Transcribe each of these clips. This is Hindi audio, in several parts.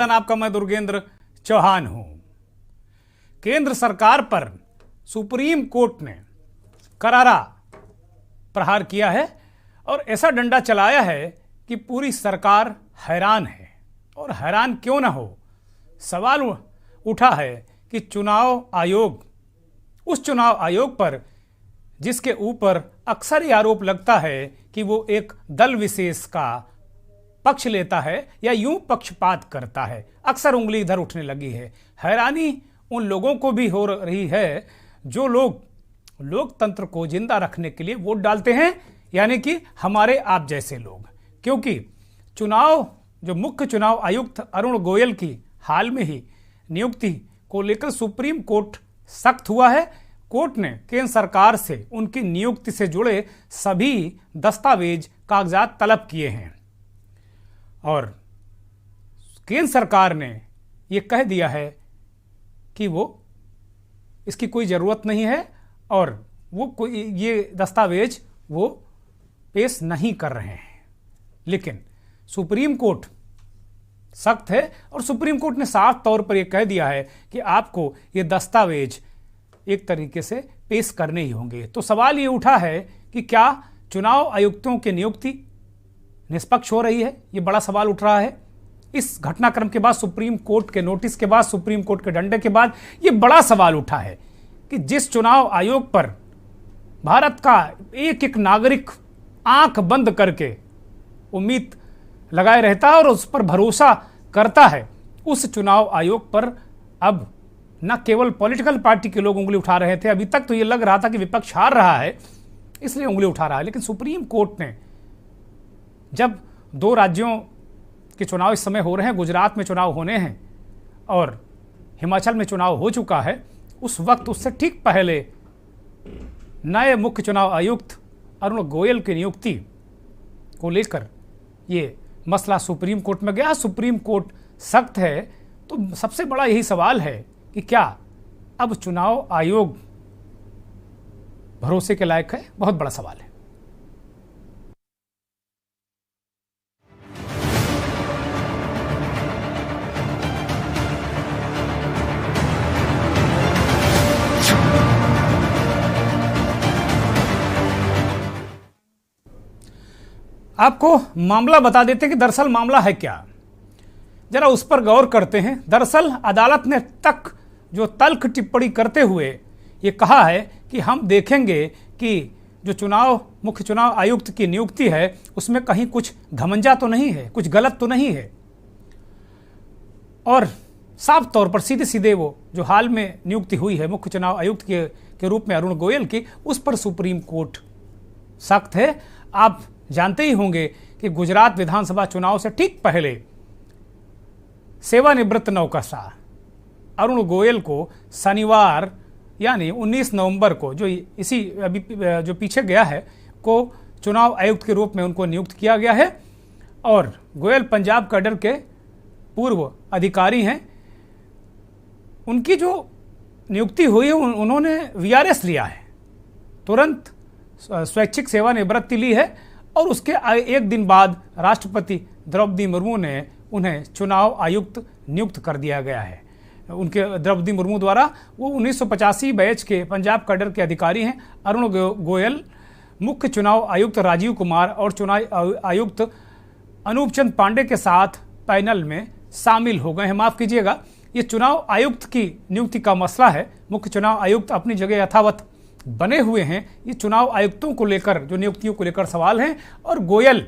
आपका मैं दुर्गेंद्र चौहान हूं। केंद्र सरकार पर सुप्रीम कोर्ट ने करारा प्रहार किया है और ऐसा डंडा चलाया है कि पूरी सरकार हैरान है। और हैरान क्यों ना हो, सवाल उठा है कि चुनाव आयोग, उस चुनाव आयोग पर जिसके ऊपर अक्सर ये आरोप लगता है कि वो एक दल विशेष का पक्ष लेता है या यूं पक्षपात करता है, अक्सर उंगली इधर उठने लगी है। हैरानी उन लोगों को भी हो रही है जो लोग लोकतंत्र को जिंदा रखने के लिए वोट डालते हैं, यानी कि हमारे आप जैसे लोग। क्योंकि चुनाव, जो मुख्य चुनाव आयुक्त अरुण गोयल की हाल में ही नियुक्ति को लेकर सुप्रीम कोर्ट सख्त हुआ है। कोर्ट ने केंद्र सरकार से उनकी नियुक्ति से जुड़े सभी दस्तावेज, कागजात तलब किए हैं और केंद्र सरकार ने यह कह दिया है कि वो इसकी कोई ज़रूरत नहीं है और वो कोई ये दस्तावेज वो पेश नहीं कर रहे हैं। लेकिन सुप्रीम कोर्ट सख्त है और सुप्रीम कोर्ट ने साफ तौर पर यह कह दिया है कि आपको ये दस्तावेज एक तरीके से पेश करने ही होंगे। तो सवाल ये उठा है कि क्या चुनाव आयुक्तों की नियुक्ति निष्पक्ष हो रही है? ये बड़ा सवाल उठ रहा है। इस घटनाक्रम के बाद, सुप्रीम कोर्ट के नोटिस के बाद, सुप्रीम कोर्ट के डंडे के बाद ये बड़ा सवाल उठा है कि जिस चुनाव आयोग पर भारत का एक एक नागरिक आंख बंद करके उम्मीद लगाए रहता है और उस पर भरोसा करता है, उस चुनाव आयोग पर अब न केवल पॉलिटिकल पार्टी के लोग उंगली उठा रहे थे। अभी तक तो ये लग रहा था कि विपक्ष हार रहा है इसलिए उंगली उठा रहा है, लेकिन सुप्रीम कोर्ट ने जब दो राज्यों के चुनाव इस समय हो रहे हैं, गुजरात में चुनाव होने हैं और हिमाचल में चुनाव हो चुका है, उस वक्त उससे ठीक पहले नए मुख्य चुनाव आयुक्त अरुण गोयल की नियुक्ति को लेकर ये मसला सुप्रीम कोर्ट में गया। सुप्रीम कोर्ट सख्त है, तो सबसे बड़ा यही सवाल है कि क्या अब चुनाव आयोग भरोसे के लायक है? बहुत बड़ा सवाल है। आपको मामला बता देते हैं कि दरअसल मामला है क्या, जरा उस पर गौर करते हैं। दरअसल अदालत ने तक जो तल्ख टिप्पणी करते हुए ये कहा है कि हम देखेंगे कि जो मुख्य चुनाव आयुक्त की नियुक्ति है उसमें कहीं कुछ घमंजा तो नहीं है, कुछ गलत तो नहीं है। और साफ तौर पर सीधे सीधे वो जो हाल में नियुक्ति हुई है मुख्य चुनाव आयुक्त के रूप में अरुण गोयल की, उस पर सुप्रीम कोर्ट सख्त है। आप जानते ही होंगे कि गुजरात विधानसभा चुनाव से ठीक पहले सेवानिवृत्त नौकरशाह अरुण गोयल को शनिवार यानी 19 नवंबर को, जो इसी अभी जो पीछे गया है, को चुनाव आयुक्त के रूप में उनको नियुक्त किया गया है। और गोयल पंजाब कैडर के पूर्व अधिकारी हैं। उनकी जो नियुक्ति हुई है उन्होंने वीआरएस लिया है, तुरंत स्वैच्छिक सेवानिवृत्ति ली है और उसके एक दिन बाद राष्ट्रपति द्रौपदी मुर्मू ने उन्हें चुनाव आयुक्त नियुक्त कर दिया गया है। उनके द्रौपदी मुर्मू द्वारा वो 1985 बैच के पंजाब कैडर के अधिकारी हैं। अरुण गोयल मुख्य चुनाव आयुक्त राजीव कुमार और चुनाव आयुक्त अनूप चंद पांडे के साथ पैनल में शामिल हो गए हैं। माफ कीजिएगा, ये चुनाव आयुक्त की नियुक्ति का मसला है। मुख्य चुनाव आयुक्त अपनी जगह यथावत बने हुए हैं। ये चुनाव आयुक्तों को लेकर, जो नियुक्तियों को लेकर सवाल हैं, और गोयल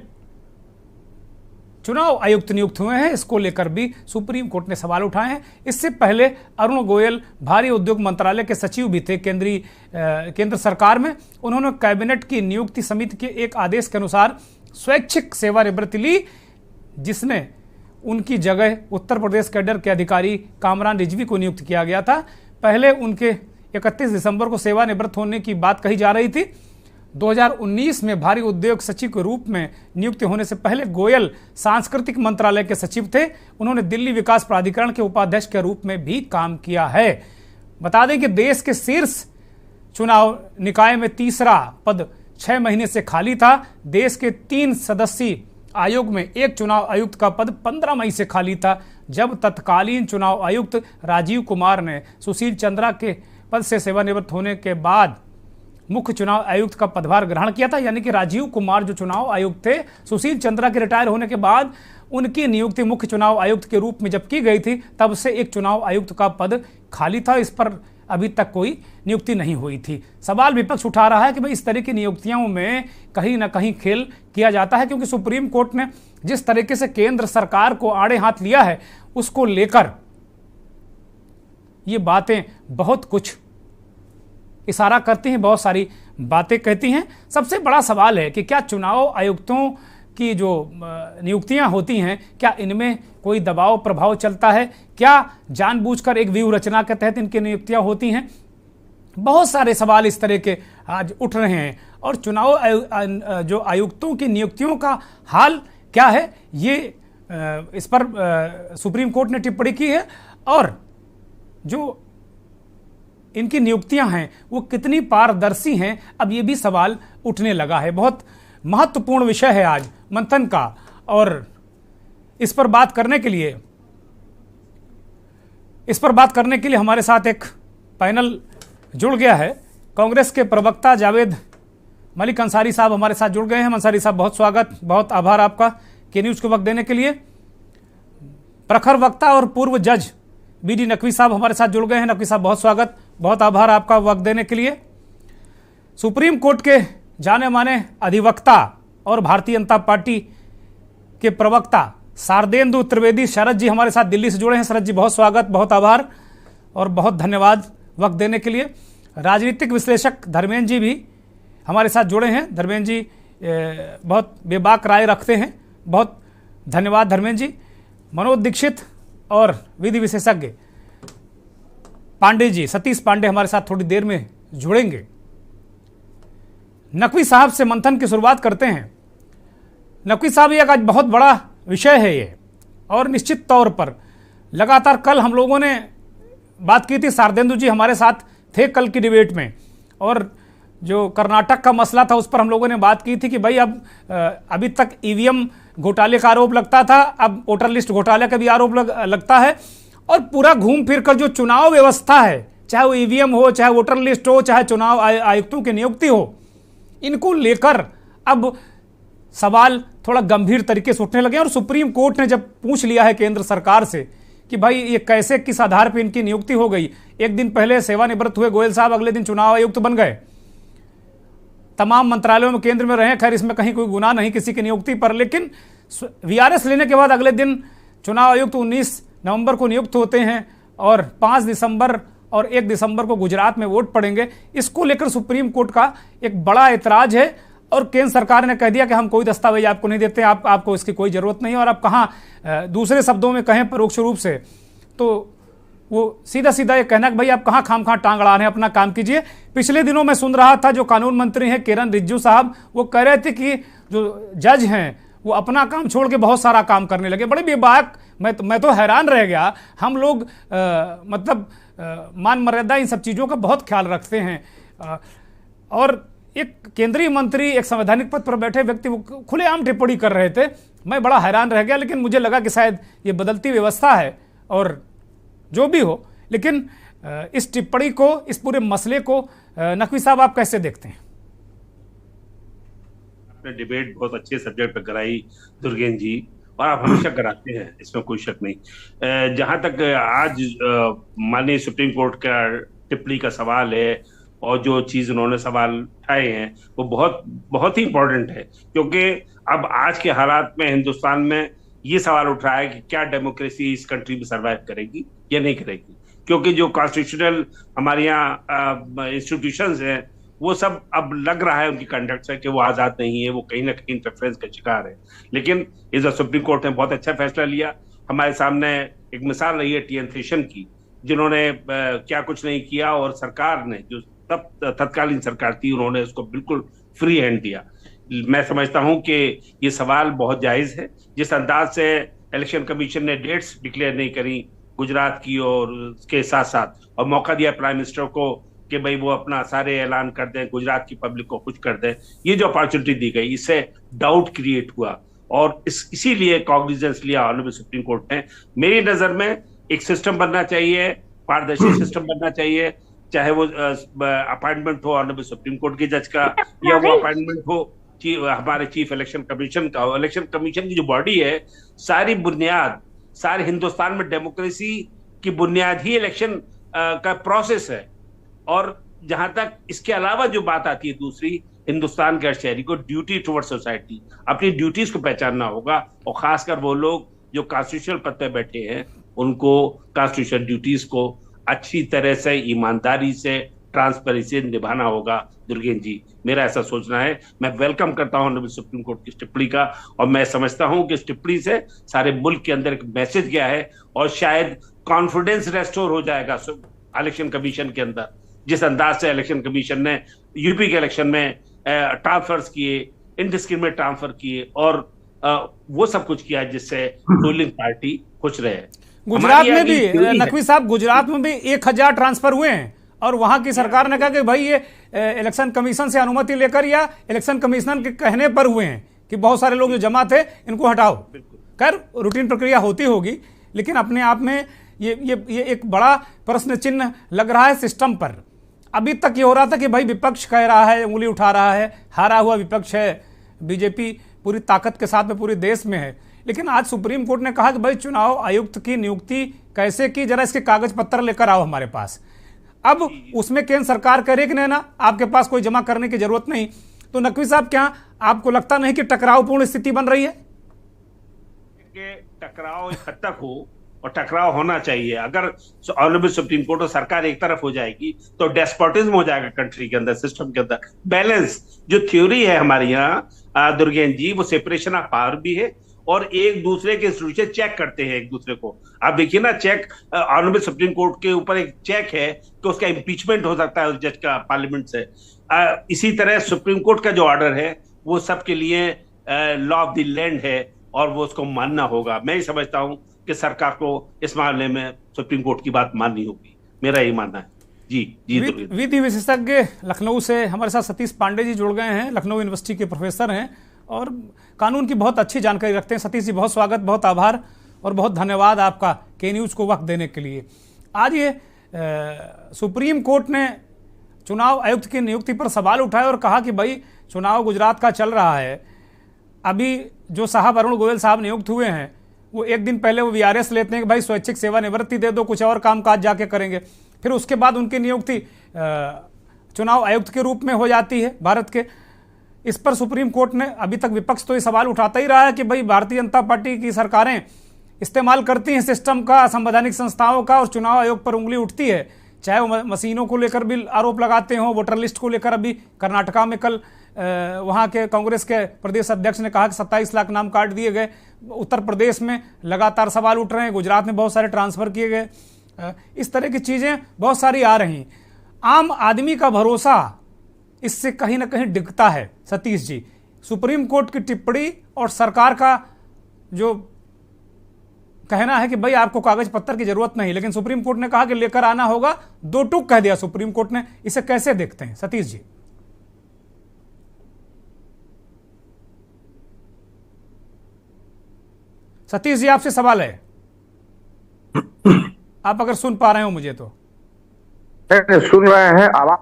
चुनाव आयुक्त नियुक्त हुए हैं, इसको लेकर भी सुप्रीम कोर्ट ने सवाल उठाए हैं। इससे पहले अरुण गोयल भारी उद्योग मंत्रालय के सचिव भी थे केंद्र सरकार में। उन्होंने कैबिनेट की नियुक्ति समिति के एक आदेश के अनुसार स्वैच्छिक सेवानिवृत्ति ली, जिसमें उनकी जगह उत्तर प्रदेश कैडर के अधिकारी कामरान रिजवी को नियुक्त किया गया था। पहले उनके 31 दिसंबर को सेवानिवृत्त होने की बात कही जा रही थी। 2019 में भारी उद्योग सचिव के रूप में नियुक्ति होने से पहले गोयल सांस्कृतिक मंत्रालय के सचिव थे। उन्होंने दिल्ली विकास प्राधिकरण के उपाध्यक्ष के रूप में भी काम किया है। बता दें कि देश के शीर्ष चुनाव निकाय में तीसरा पद 6 महीने से खाली था। देश के 3 सदस्यीय आयोग में एक चुनाव आयुक्त का पद 15 मई से खाली था, जब तत्कालीन चुनाव आयुक्त राजीव कुमार ने सुशील चंद्रा के पद से सेवानिवृत्त होने के बाद मुख्य चुनाव आयुक्त का पदभार ग्रहण किया था। यानी कि राजीव कुमार जो चुनाव आयुक्त थे, सुशील चंद्रा के रिटायर होने के बाद उनकी नियुक्ति मुख्य चुनाव आयुक्त के रूप में जब की गई थी, तब से एक चुनाव आयुक्त का पद खाली था। इस पर अभी तक कोई नियुक्ति नहीं हुई थी। सवाल विपक्ष उठा रहा है कि भाई इस तरह की नियुक्तियों में कहीं ना कहीं खेल किया जाता है, क्योंकि सुप्रीम कोर्ट ने जिस तरीके से केंद्र सरकार को आड़े हाथ लिया है, उसको लेकर ये बातें बहुत कुछ इशारा करती हैं, बहुत सारी बातें कहती हैं। सबसे बड़ा सवाल है कि क्या चुनाव आयुक्तों की जो नियुक्तियां होती हैं, क्या इनमें कोई दबाव प्रभाव चलता है? क्या जानबूझकर एक व्यूह रचना के तहत इनकी नियुक्तियां होती हैं? बहुत सारे सवाल इस तरह के आज उठ रहे हैं। और चुनाव जो आयुक्तों की नियुक्तियों का हाल क्या है, ये इस पर सुप्रीम कोर्ट ने टिप्पणी की है। और जो इनकी नियुक्तियां हैं वो कितनी पारदर्शी हैं, अब ये भी सवाल उठने लगा है। बहुत महत्वपूर्ण विषय है आज मंथन का। और इस पर बात करने के लिए हमारे साथ एक पैनल जुड़ गया है। कांग्रेस के प्रवक्ता जावेद मलिक अंसारी साहब हमारे साथ जुड़ गए हैं। अंसारी साहब, बहुत स्वागत, बहुत आभार आपका के न्यूज़ को वक्त देने के लिए। प्रखर वक्ता और पूर्व जज बीडी नकवी साहब हमारे साथ जुड़ गए हैं। नकवी साहब, बहुत स्वागत, बहुत आभार आपका वक्त देने के लिए। सुप्रीम कोर्ट के जाने माने अधिवक्ता और भारतीय जनता पार्टी के प्रवक्ता शारदेंदु त्रिवेदी शरद जी हमारे साथ दिल्ली से जुड़े हैं। शरद जी, बहुत स्वागत, बहुत आभार और बहुत धन्यवाद वक्त देने के लिए। राजनीतिक विश्लेषक धर्मेंद्र जी भी हमारे साथ जुड़े हैं। धर्मेंद्र जी बहुत बेबाक राय रखते हैं, बहुत धन्यवाद धर्मेंद्र जी। मनोज दीक्षित और विधि विशेषज्ञ पांडे जी, सतीश पांडे हमारे साथ थोड़ी देर में जुड़ेंगे। नकवी साहब से मंथन की शुरुआत करते हैं। नकवी साहब, ये आज बहुत बड़ा विषय है ये, और निश्चित तौर पर लगातार कल हम लोगों ने बात की थी, शारदेंदु जी हमारे साथ थे कल की डिबेट में, और जो कर्नाटक का मसला था उस पर हम लोगों ने बात की थी कि भाई अब अभी तक ईवीएम घोटाले का आरोप लगता था, अब वोटर लिस्ट घोटाले का भी आरोप लगता है। और पूरा घूम फिर कर जो चुनाव व्यवस्था है, चाहे वो ईवीएम हो, चाहे वोटर लिस्ट हो, चाहे चुनाव आयुक्तों की नियुक्ति हो, इनको लेकर अब सवाल थोड़ा गंभीर तरीके से उठने लगे। और सुप्रीम कोर्ट ने जब पूछ लिया है केंद्र सरकार से कि भाई ये कैसे, किस आधार पर इनकी नियुक्ति हो गई। एक दिन पहले सेवानिवृत्त हुए गोयल साहब अगले दिन चुनाव आयुक्त बन गए, तमाम मंत्रालयों में केंद्र में रहे, खैर इसमें कहीं कोई गुनाह नहीं किसी की नियुक्ति पर, लेकिन वीआरएस लेने के बाद अगले दिन चुनाव आयुक्त 19 नवंबर को नियुक्त होते हैं और 5 दिसंबर और 1 दिसंबर को गुजरात में वोट पड़ेंगे। इसको लेकर सुप्रीम कोर्ट का एक बड़ा ऐतराज है और केंद्र सरकार ने कह दिया कि हम कोई दस्तावेज आपको नहीं देते, आपको इसकी कोई जरूरत नहीं। और आप कहाँ, दूसरे शब्दों में कहें परोक्ष रूप से, तो वो सीधा सीधा ये कहना कि भाई आप कहाँ खाम टांग अड़ा रहे हैं, अपना काम कीजिए। पिछले दिनों मैं सुन रहा था जो कानून मंत्री हैं किरण रिजिजू साहब, वो कह रहे थे कि जो जज हैं वो अपना काम छोड़ के बहुत सारा काम करने लगे। बड़े बेबाक, मैं तो हैरान रह गया। हम लोग मान मर्यादा इन सब चीज़ों का बहुत ख्याल रखते हैं, और एक केंद्रीय मंत्री, एक संवैधानिक पद पर बैठे व्यक्ति वो खुलेआम टिप्पणी कर रहे थे। मैं बड़ा हैरान रह गया, लेकिन मुझे लगा कि शायद ये बदलती व्यवस्था है और जो भी हो, लेकिन इस टिप्पणी को, इस पूरे मसले को नकवी साहब आप कैसे देखते हैं? आपने डिबेट बहुत अच्छे सब्जेक्ट पर कराई दुर्गेन जी, और आप हमेशा कराते हैं, इसमें कोई शक नहीं। जहां तक आज माननीय सुप्रीम कोर्ट का टिप्पणी का सवाल है और जो चीज उन्होंने सवाल उठाए हैं वो बहुत बहुत ही इंपॉर्टेंट है, क्योंकि अब आज के हालात में हिंदुस्तान में ये सवाल उठ रहा है कि क्या डेमोक्रेसी इस कंट्री में सर्वाइव करेगी या नहीं करेगी। क्योंकि जो कॉन्स्टिट्यूशनल हमारे यहाँ इंस्टीट्यूशंस हैं वो सब अब लग रहा है उनकी कंडक्ट से कि वो आजाद नहीं है, वो कहीं ना कहीं इंटरफेरेंस का शिकार है। लेकिन इस सुप्रीम कोर्ट ने बहुत अच्छा फैसला लिया। हमारे सामने एक मिसाल रही है टीएन शेषन की, जिन्होंने क्या कुछ नहीं किया, और सरकार ने, जो तब तत्कालीन सरकार थी, उन्होंने उसको बिल्कुल फ्री हैंड दिया। मैं समझता हूं कि ये सवाल बहुत जायज है। जिस अंदाज से इलेक्शन कमीशन ने डेट्स डिक्लेयर नहीं करी गुजरात की और उसके साथ साथ, और मौका दिया प्राइम मिनिस्टर को कि भाई वो अपना सारे ऐलान कर दें, गुजरात की पब्लिक को खुश कर दें, ये जो अपॉर्चुनिटी दी गई, इससे डाउट क्रिएट हुआ। और इसीलिए कॉग्निजेंस लिया ऑनरेबल सुप्रीम कोर्ट ने। मेरी नजर में एक सिस्टम बनना चाहिए, पारदर्शी सिस्टम बनना चाहिए, चाहे वो अपॉइंटमेंट हो ऑनरेबल सुप्रीम कोर्ट के जज का, या वो अपॉइंटमेंट हो हमारे चीफ इलेक्शन कमीशन का। इलेक्शन कमीशन की जो बॉडी है, सारी बुनियाद, सारे हिंदुस्तान में डेमोक्रेसी की बुनियाद ही इलेक्शन का प्रोसेस है। और जहां तक इसके अलावा जो बात आती है दूसरी, हिंदुस्तान के हर शहरी को ड्यूटी टुवर्ड सोसाइटी, अपनी ड्यूटीज को पहचानना होगा, और खासकर वो लोग जो कॉन्स्टिट्यूशनल पद पे बैठे हैं, उनको कॉन्स्टिट्यूशनल ड्यूटीज को अच्छी तरह से, ईमानदारी से, ट्रांसपेरेंसी से निभाना होगा। दुर्गेन जी, मेरा ऐसा सोचना है। मैं वेलकम करता हूं ऑनरेबल सुप्रीम कोर्ट की टिप्पणी का, और मैं समझता हूं कि इस टिप्पणी से सारे मुल्क के अंदर एक मैसेज गया है, और शायद कॉन्फिडेंस रेस्टोर हो जाएगा इलेक्शन कमीशन के अंदर। जिस अंदाज से इलेक्शन कमीशन ने यूपी के इलेक्शन में ट्रांसफर्स किए, इनडिस्क्रिमिनेट ट्रांसफर किए, और वो सब कुछ किया जिससे रूलिंग पार्टी खुश रहे। गुजरात में भी नकवी साहब, गुजरात में भी 1000 ट्रांसफर हुए हैं, और वहां की सरकार ने कहा कि भाई ये इलेक्शन कमीशन से अनुमति लेकर या इलेक्शन कमिश्नर के कहने पर हुए हैं कि बहुत सारे लोग जो जमा थे इनको हटाओ। खैर, रूटीन प्रक्रिया होती होगी, लेकिन अपने आप में ये एक बड़ा प्रश्न चिन्ह लग रहा है सिस्टम पर। अभी तक ये हो रहा था कि भाई विपक्ष कह रहा है, उंगली उठा रहा है, हारा हुआ विपक्ष है, बीजेपी पूरी ताकत के साथ में पूरे देश में है। लेकिन आज सुप्रीम कोर्ट ने कहा कि भाई चुनाव आयुक्त की नियुक्ति कैसे की, जरा इसके कागज पत्र लेकर आओ हमारे पास। अब उसमें केंद्र सरकार कह रही कि नहीं ना, आपके पास कोई जमा करने की जरूरत नहीं। तो नकवी साहब, क्या आपको लगता नहीं कि टकरावपूर्ण स्थिति बन रही है? टकराव एक हद तक हो, और टकराव होना चाहिए। अगर ऑनरेबल सुप्रीम कोर्ट और सरकार एक तरफ हो जाएगी तो डेस्पोटिज्म हो जाएगा कंट्री के अंदर, सिस्टम के अंदर। बैलेंस जो थ्योरी है हमारे यहाँ दुर्गेन जी, वो सेपरेशन ऑफ पावर भी है, और एक दूसरे के इंस्टीट्यूशन चेक करते हैं एक दूसरे को। आप देखिए ना, चेक ऑनरेबल सुप्रीम कोर्ट के ऊपर एक चेक है कि उसका इंपीचमेंट हो सकता है उस जज का पार्लियामेंट से। इसी तरह सुप्रीम कोर्ट का जो ऑर्डर है वो सबके लिए लॉ ऑफ द लैंड है, और वो उसको मानना होगा। मैं ही समझता हूं कि सरकार को इस मामले में सुप्रीम कोर्ट की बात माननी होगी, मेरा यही मानना है। जी विधि विशेषज्ञ लखनऊ से हमारे साथ सतीश पांडे जी जुड़ गए हैं, लखनऊ यूनिवर्सिटी के प्रोफेसर हैं और कानून की बहुत अच्छी जानकारी रखते हैं। सतीश जी, बहुत स्वागत, बहुत आभार और बहुत धन्यवाद आपका के न्यूज़ को वक्त देने के लिए। आज ये सुप्रीम कोर्ट ने चुनाव आयुक्त की नियुक्ति पर सवाल उठाए और कहा कि भाई चुनाव गुजरात का चल रहा है, अभी जो साहब अरुण गोयल साहब नियुक्त हुए हैं वो एक दिन पहले वो वीआरएस लेते हैं कि भाई स्वैच्छिक सेवानिवृत्ति दे दो, कुछ और कामकाज जाके करेंगे, फिर उसके बाद उनकी नियुक्ति चुनाव आयुक्त के रूप में हो जाती है भारत के। इस पर सुप्रीम कोर्ट ने, अभी तक विपक्ष तो ये सवाल उठाता ही रहा है कि भाई भारतीय जनता पार्टी की सरकारें इस्तेमाल करती हैं सिस्टम का, संवैधानिक संस्थाओं का, और चुनाव आयोग पर उंगली उठती है, चाहे वो मशीनों को लेकर भी आरोप लगाते हों, वोटर लिस्ट को लेकर। अभी कर्नाटका में कल वहाँ के कांग्रेस के प्रदेश अध्यक्ष ने कहा कि 27 लाख नाम काट दिए गए। उत्तर प्रदेश में लगातार सवाल उठ रहे हैं, गुजरात में बहुत सारे ट्रांसफर किए गए। इस तरह की चीज़ें बहुत सारी आ रही। आम आदमी का भरोसा इससे कहीं ना कहीं डिगता है। सतीश जी, सुप्रीम कोर्ट की टिप्पणी और सरकार का जो कहना है कि भाई आपको कागज पत्तर की जरूरत नहीं, लेकिन सुप्रीम कोर्ट ने कहा कि लेकर आना होगा, दो टूक कह दिया सुप्रीम कोर्ट ने, इसे कैसे देखते हैं सतीश जी? सतीश जी, आपसे सवाल है, आप अगर सुन पा रहे हो मुझे तो। सुन रहे हैं, आवाज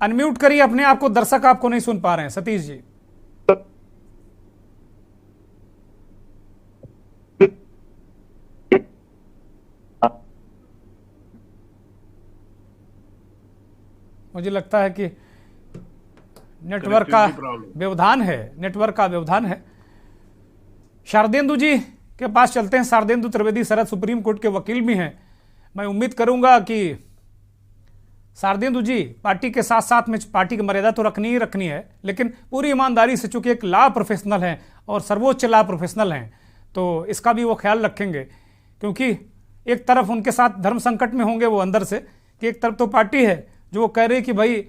अनम्यूट करिए अपने आप को, दर्शक आपको नहीं सुन पा रहे हैं सतीश जी। मुझे लगता है कि नेटवर्क का व्यवधान है, नेटवर्क का व्यवधान है। शारदेंदु जी के पास चलते हैं। शारदेंदु त्रिवेदी शरद सुप्रीम कोर्ट के वकील भी हैं। मैं उम्मीद करूंगा कि शारदेंदु जी पार्टी के साथ साथ में पार्टी की मर्यादा तो रखनी ही रखनी है, लेकिन पूरी ईमानदारी से, चूंकि एक लॉ प्रोफेशनल हैं और सर्वोच्च लॉ प्रोफेशनल हैं, तो इसका भी वो ख्याल रखेंगे। क्योंकि एक तरफ उनके साथ धर्म संकट में होंगे वो अंदर से, कि एक तरफ तो पार्टी है जो वो कह रही कि भाई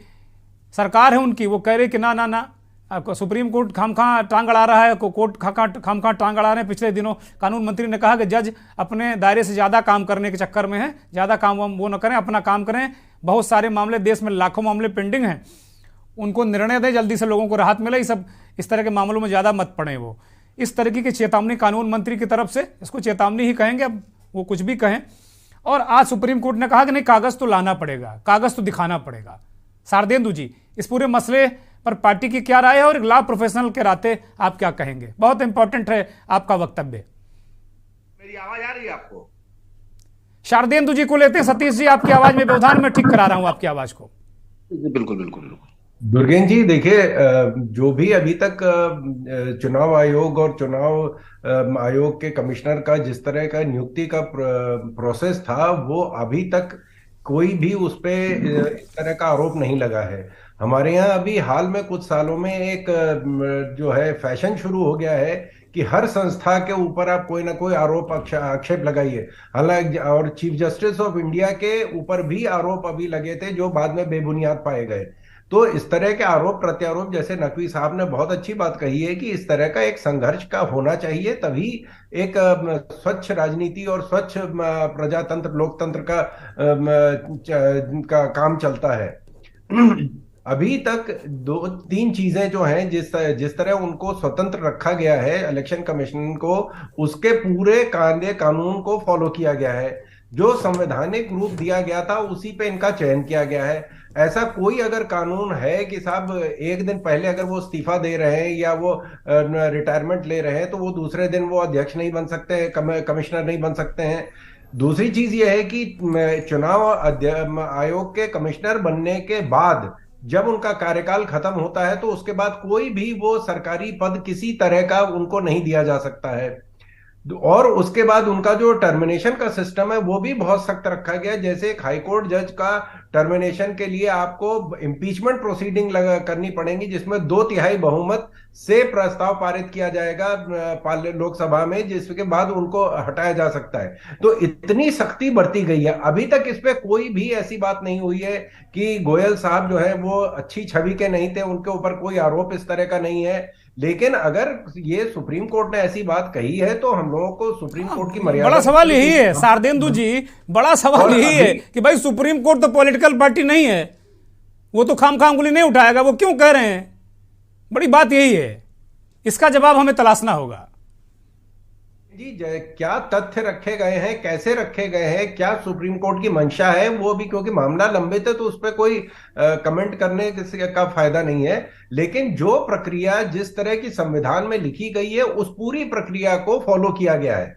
सरकार है उनकी, वो कह रही कि ना ना ना, सुप्रीम कोर्ट खामखा टांग अड़ा रहा है, कोर्ट खामखा टांग अड़ा रहे हैं। पिछले दिनों कानून मंत्री ने कहा कि जज अपने दायरे से ज़्यादा काम करने के चक्कर में है, ज़्यादा काम वो न करें, अपना काम करें, बहुत सारे मामले, देश में लाखों मामले पेंडिंग हैं। उनको निर्णय दें, जल्दी से लोगों को राहत मिले, सब इस तरह के मामलों में ज़्यादा मत पड़े। वो इस तरीके की चेतावनी कानून मंत्री की तरफ से, इसको चेतावनी ही कहेंगे, अब वो कुछ भी कहें। और आज सुप्रीम कोर्ट ने कहा कि नहीं, कागज़ तो लाना पड़ेगा, कागज़ तो दिखाना पड़ेगा। शारदेंदु जी, इस पूरे मसले पर पार्टी की क्या राय है और एक लॉ प्रोफेशनल के नाते आप क्या कहेंगे? बहुत इंपॉर्टेंट है आपका वक्तव्य। मेरी आवाज आ रही है आपको? शारदेंदु जी को लेते हैं। सतीश जी, आपकी आवाज में व्यवधान में ठीक करा रहा हूं आपकी आवाज को। बिल्कुल बिल्कुल बिल्कुल। दुर्गेन जी, देखिए, जो भी अभी तक चुनाव आयोग और चुनाव आयोग के कमिश्नर का जिस तरह का नियुक्ति का प्रोसेस था, वो अभी तक कोई भी उस पे इस तरह का आरोप नहीं लगा है। हमारे यहाँ अभी हाल में कुछ सालों में एक जो है फैशन शुरू हो गया है कि हर संस्था के ऊपर आप कोई ना कोई आरोप आक्षेप लगाइए। हालांकि और चीफ जस्टिस ऑफ इंडिया के ऊपर भी आरोप अभी लगे थे जो बाद में बेबुनियाद पाए गए। तो इस तरह के आरोप प्रत्यारोप, जैसे नकवी साहब ने बहुत अच्छी बात कही है कि इस तरह का एक संघर्ष का होना चाहिए, तभी एक स्वच्छ राजनीति और स्वच्छ प्रजातंत्र लोकतंत्र का काम चलता है। अभी तक दो तीन चीजें जो हैं, जिस तरह उनको स्वतंत्र रखा गया है इलेक्शन कमीशन को, उसके पूरे कानून को फॉलो किया गया है। जो संवैधानिक रूप दिया गया था उसी पे इनका चयन किया गया है। ऐसा कोई अगर कानून है कि साहब एक दिन पहले अगर वो इस्तीफा दे रहे हैं या वो रिटायरमेंट ले रहे हैं तो वो दूसरे दिन वो अध्यक्ष नहीं बन सकते, कमिश्नर नहीं बन सकते हैं। दूसरी चीज ये है कि चुनाव आयोग के कमिश्नर बनने के बाद जब उनका कार्यकाल खत्म होता है तो उसके बाद कोई भी वो सरकारी पद किसी तरह का उनको नहीं दिया जा सकता है। और उसके बाद उनका जो टर्मिनेशन का सिस्टम है वो भी बहुत सख्त रखा गया है। जैसे एक हाईकोर्ट जज का टर्मिनेशन के लिए आपको इम्पीचमेंट प्रोसीडिंग करनी पड़ेगी, जिसमें 2/3 बहुमत से प्रस्ताव पारित किया जाएगा लोकसभा में, जिसके बाद उनको हटाया जा सकता है। तो इतनी सख्ती बरती गई है। अभी तक इस पे कोई भी ऐसी बात नहीं हुई है कि गोयल साहब जो है वो अच्छी छवि के नहीं थे, उनके ऊपर कोई आरोप इस तरह का नहीं है। लेकिन अगर ये सुप्रीम कोर्ट ने ऐसी बात कही है तो हम लोगों को सुप्रीम कोर्ट की मर्यादा, बड़ा सवाल यही है शारदेंदु जी, बड़ा सवाल यही है कि भाई सुप्रीम कोर्ट तो पॉलिटिकल पार्टी नहीं है, वो तो खाम उंगली नहीं उठाएगा, वो क्यों कह रहे हैं? बड़ी बात यही है, इसका जवाब हमें तलाशना होगा। जी, क्या तथ्य रखे गए हैं, कैसे रखे गए हैं, क्या सुप्रीम कोर्ट की मंशा है, वो भी, क्योंकि मामला लंबित है तो उस पर कोई कमेंट करने का फायदा नहीं है। लेकिन जो प्रक्रिया जिस तरह की संविधान में लिखी गई है उस पूरी प्रक्रिया को फॉलो किया गया है।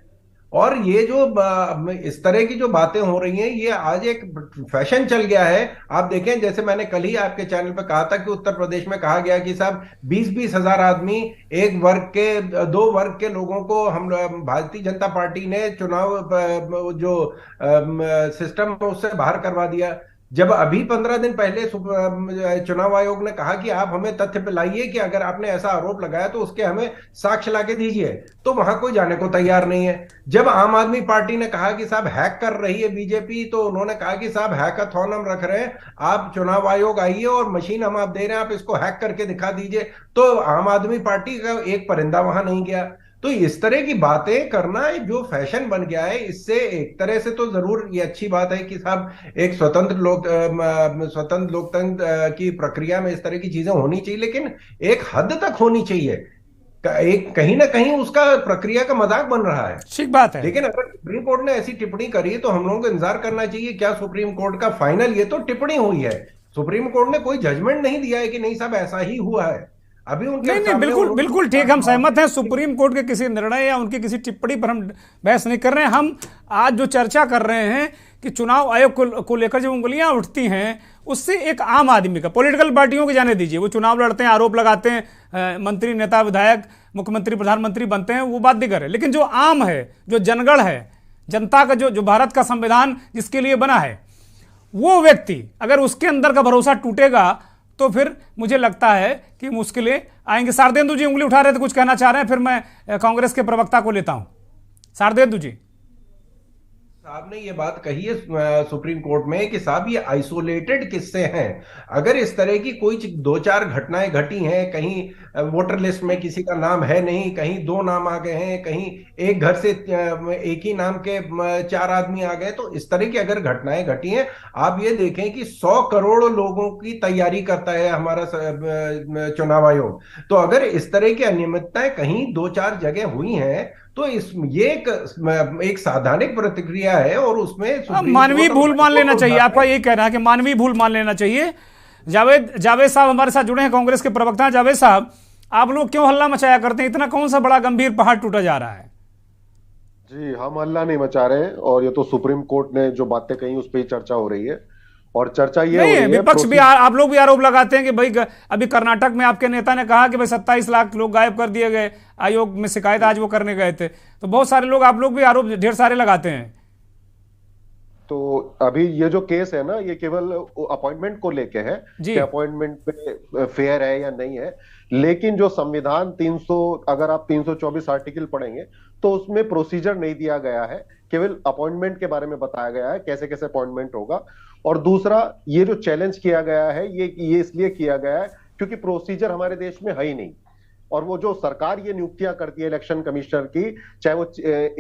और ये जो इस तरह की जो बातें हो रही हैं, ये आज एक फैशन चल गया है। आप देखें, जैसे मैंने कल ही आपके चैनल पर कहा था कि उत्तर प्रदेश में कहा गया कि साहब 20-20 हजार आदमी, एक वर्ग के, 2 वर्ग के लोगों को हम भारतीय जनता पार्टी ने चुनाव जो सिस्टम उससे बाहर करवा दिया। जब अभी 15 दिन पहले चुनाव आयोग ने कहा कि आप हमें तथ्य पे लाइए कि अगर आपने ऐसा आरोप लगाया तो उसके हमें साक्ष्य लाके दीजिए, तो वहां कोई जाने को तैयार नहीं है। जब आम आदमी पार्टी ने कहा कि साहब हैक कर रही है बीजेपी, तो उन्होंने कहा कि साहब हैकाथॉन हम रख रहे हैं, आप चुनाव आयोग आइए और मशीन हम आप दे रहे हैं, आप इसको हैक करके दिखा दीजिए। तो आम आदमी पार्टी का एक परिंदा वहां नहीं गया। तो इस तरह की बातें करना जो फैशन बन गया है, इससे एक तरह से तो जरूर ये अच्छी बात है कि साहब एक स्वतंत्र लोकतंत्र की प्रक्रिया में इस तरह की चीजें होनी चाहिए, लेकिन एक हद तक होनी चाहिए। एक कहीं ना कहीं उसका प्रक्रिया का मजाक बन रहा है। ठीक बात है। लेकिन अगर सुप्रीम कोर्ट ने ऐसी टिप्पणी करी तो हम लोगों को इंतजार करना चाहिए। क्या सुप्रीम कोर्ट का फाइनल, ये तो टिप्पणी हुई है, सुप्रीम कोर्ट ने कोई जजमेंट नहीं दिया है कि नहीं साहब ऐसा ही हुआ है। अभी उनके नहीं, बिल्कुल ठीक, हम सहमत हैं। सुप्रीम कोर्ट के किसी निर्णय या उनकी किसी टिप्पणी पर हम बहस नहीं कर रहे हैं। हम आज जो चर्चा कर रहे हैं कि चुनाव आयोग को लेकर जो उंगलियां उठती हैं, उससे एक आम आदमी का, पॉलिटिकल पार्टियों को जाने दीजिए, वो चुनाव लड़ते हैं, आरोप लगाते हैं, मंत्री, नेता, विधायक, मुख्यमंत्री, प्रधानमंत्री बनते हैं, वो बात दिगर है। लेकिन जो आम है, जो जनगण है, जनता का जो भारत का संविधान जिसके लिए बना है, वो व्यक्ति अगर उसके अंदर का भरोसा टूटेगा तो फिर मुझे लगता है कि मुश्किलें आएंगी। शारदेंदु जी उंगली उठा रहे थे, कुछ कहना चाह रहे हैं, फिर मैं कांग्रेस के प्रवक्ता को लेता हूं। शारदेंदु जी, साहब ने ये बात कही है सुप्रीम कोर्ट में कि साहब ये आइसोलेटेड किस्से हैं। अगर इस तरह की कोई दो चार घटनाएं घटी हैं, कहीं वोटर लिस्ट में किसी का नाम है नहीं, कहीं दो नाम आ गए हैं, कहीं एक घर से एक ही नाम के चार आदमी आ गए, तो इस तरह की अगर घटनाएं घटी हैं, आप ये देखें कि 100 करोड़ लोगों की तैयारी करता है हमारा चुनाव आयोग। तो अगर इस तरह की अनियमितताएं कहीं दो चार जगह हुई हैं, तो ये एक सावधानिक प्रतिक्रिया है और उसमें मानवीय भूल मान लेना चाहिए। आपका ये कहना है कि मानवीय भूल मान लेना चाहिए। जावेद साहब हमारे साथ जुड़े हैं, कांग्रेस के प्रवक्ता। जावेद साहब, आप लोग क्यों हल्ला मचाया करते हैं? इतना कौन सा बड़ा गंभीर पहाड़ टूटा जा रहा है? जी, हम हल्ला नहीं मचा रहे हैं, और ये तो सुप्रीम कोर्ट ने जो बातें कही उस पर ही चर्चा हो रही है। और चर्चा ये नहीं हो रही है, विपक्ष भी आप लोग भी आरोप लगाते हैं कि भाई अभी कर्नाटक में आपके नेता ने कहा कि भाई 27 लाख लोग गायब कर दिए गए, आयोग में शिकायत आज वो करने गए थे। तो बहुत सारे लोग, आप लोग भी आरोप ढेर सारे लगाते हैं। तो अभी ये जो केस है ना, ये केवल अपॉइंटमेंट को लेके है कि अपॉइंटमेंट पे फेयर है या नहीं है। लेकिन जो संविधान 300, अगर आप 324 आर्टिकल पढ़ेंगे तो उसमें प्रोसीजर नहीं दिया गया है, केवल अपॉइंटमेंट के बारे में बताया गया है कैसे कैसे अपॉइंटमेंट होगा। और दूसरा, ये जो चैलेंज किया गया है ये इसलिए किया गया है क्योंकि प्रोसीजर हमारे देश में है ही नहीं। और वो जो सरकार ये नियुक्तियां करती है इलेक्शन कमिश्नर की, चाहे वो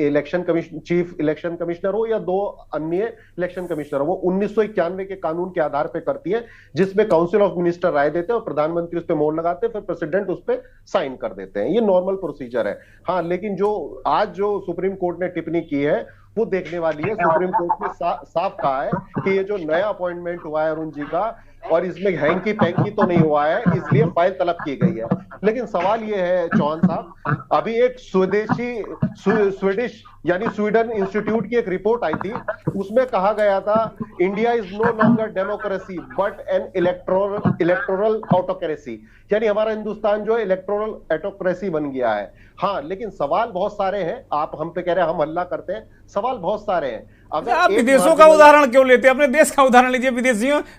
election commissioner, chief election commissioner हो या दो अन्य इलेक्शन कमिश्नर हो, वो 1991 के कानून के आधार पर करती है, जिसमें काउंसिल ऑफ मिनिस्टर राय देते हैं और प्रधानमंत्री उस पर मोहर लगाते हैं, फिर प्रेसिडेंट उस पर साइन कर देते हैं। ये नॉर्मल प्रोसीजर है। हाँ, लेकिन जो आज जो सुप्रीम कोर्ट ने टिप्पणी की है वो देखने वाली है। सुप्रीम कोर्ट ने साफ कहा है कि ये जो नया अपॉइंटमेंट हुआ है अरुण जी का, और इसमें हैंकी पैंकी तो नहीं हुआ है, इसलिए फाइल तलब की गई है। लेकिन सवाल ये है चौहान साहब, अभी एक स्वीडिश यानी स्वीडन इंस्टीट्यूट की एक रिपोर्ट आई थी, उसमें कहा गया था India is no longer democracy but an electoral autocracy, यानी हमारा हिंदुस्तान जो है इलेक्टोरल ऑटोक्रेसी बन गया है। हाँ, लेकिन सवाल बहुत सारे हैं। आप हम पे कह रहे हैं हम हल्ला करते हैं, सवाल बहुत सारे हैं। अगर आप विदेशों का उदाहरण क्यों लेते हैं? अपने देश का उदाहरण लीजिए।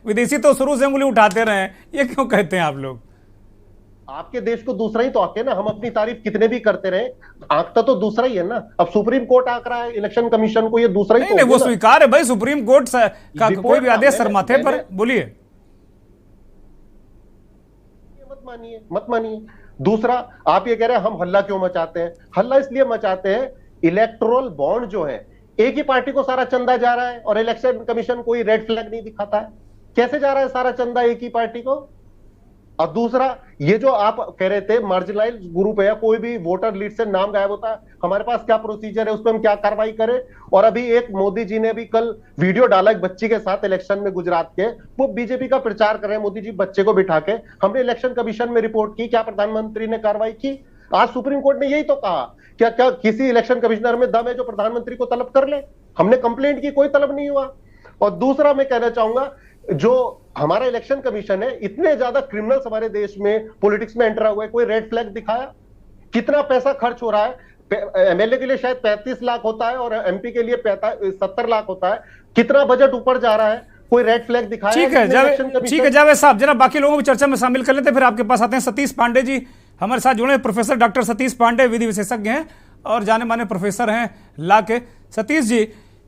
विदेशी तो शुरू से उंगली उठाते रहे, ये क्यों कहते हैं आप लोग? आपके देश को दूसरा ही तो आके ना, हम अपनी तारीफ कितने भी करते रहे, आंकता तो दूसरा ही है ना। अब सुप्रीम कोर्ट आंक रहा है इलेक्शन कमीशन को, ये दूसरा ही नहीं, वो स्वीकार है भाई, सुप्रीम कोर्ट का कोई भी आदेश सर माथे पर। बोलिए, मत मानिए। दूसरा, आप ये कह रहे हैं हम हल्ला क्यों मचाते हैं? हल्ला इसलिए मचाते हैं, इलेक्टोरल बॉन्ड जो है, एक ही पार्टी को सारा चंदा जा रहा है और इलेक्शन कमीशन कोई रेड फ्लैग नहीं दिखाता है। कैसे जा रहा है सारा चंदा एक ही पार्टी को? और दूसरा, ये जो आप कह रहे थे मार्जिनलाइज ग्रुप है या कोई भी वोटर लिस्ट से नाम गायब होता है, हमारे पास क्या प्रोसीजर है, उस पर हम क्या कार्रवाई करें? और अभी एक मोदी जी ने भी कल वीडियो डाला एक बच्ची के साथ इलेक्शन में गुजरात के, वो बीजेपी का प्रचार कर रहे हैं, मोदी जी बच्चे को बिठा के। हमने इलेक्शन कमीशन में रिपोर्ट की, क्या प्रधानमंत्री ने कार्रवाई की? आज सुप्रीम कोर्ट ने यही तो कहा, क्या किसी इलेक्शन कमिश्नर में दम है जो प्रधानमंत्री को तलब कर ले? हमने कंप्लेंट की, कोई तलब नहीं हुआ। और दूसरा मैं कहना चाहूंगा, जो हमारा इलेक्शन कमीशन है, इतने ज्यादा क्रिमिनल्स हमारे देश में पॉलिटिक्स में एंटर हुए, कोई रेड फ्लैग दिखाया? कितना पैसा खर्च हो रहा है? एमएलए के लिए शायद 35 लाख होता है और एमपी के लिए 70 लाख होता है। कितना बजट ऊपर जा रहा है? कोई रेड फ्लैग दिखाया? ठीक है जावेद साहब, जरा बाकी लोगों को चर्चा में शामिल कर लेते, फिर आपके पास आते हैं। सतीश पांडे जी हमारे साथ जुड़े, प्रोफेसर डॉक्टर सतीश पांडे विधि विशेषज्ञ हैं और जाने माने प्रोफेसर हैं ला के। सतीश जी,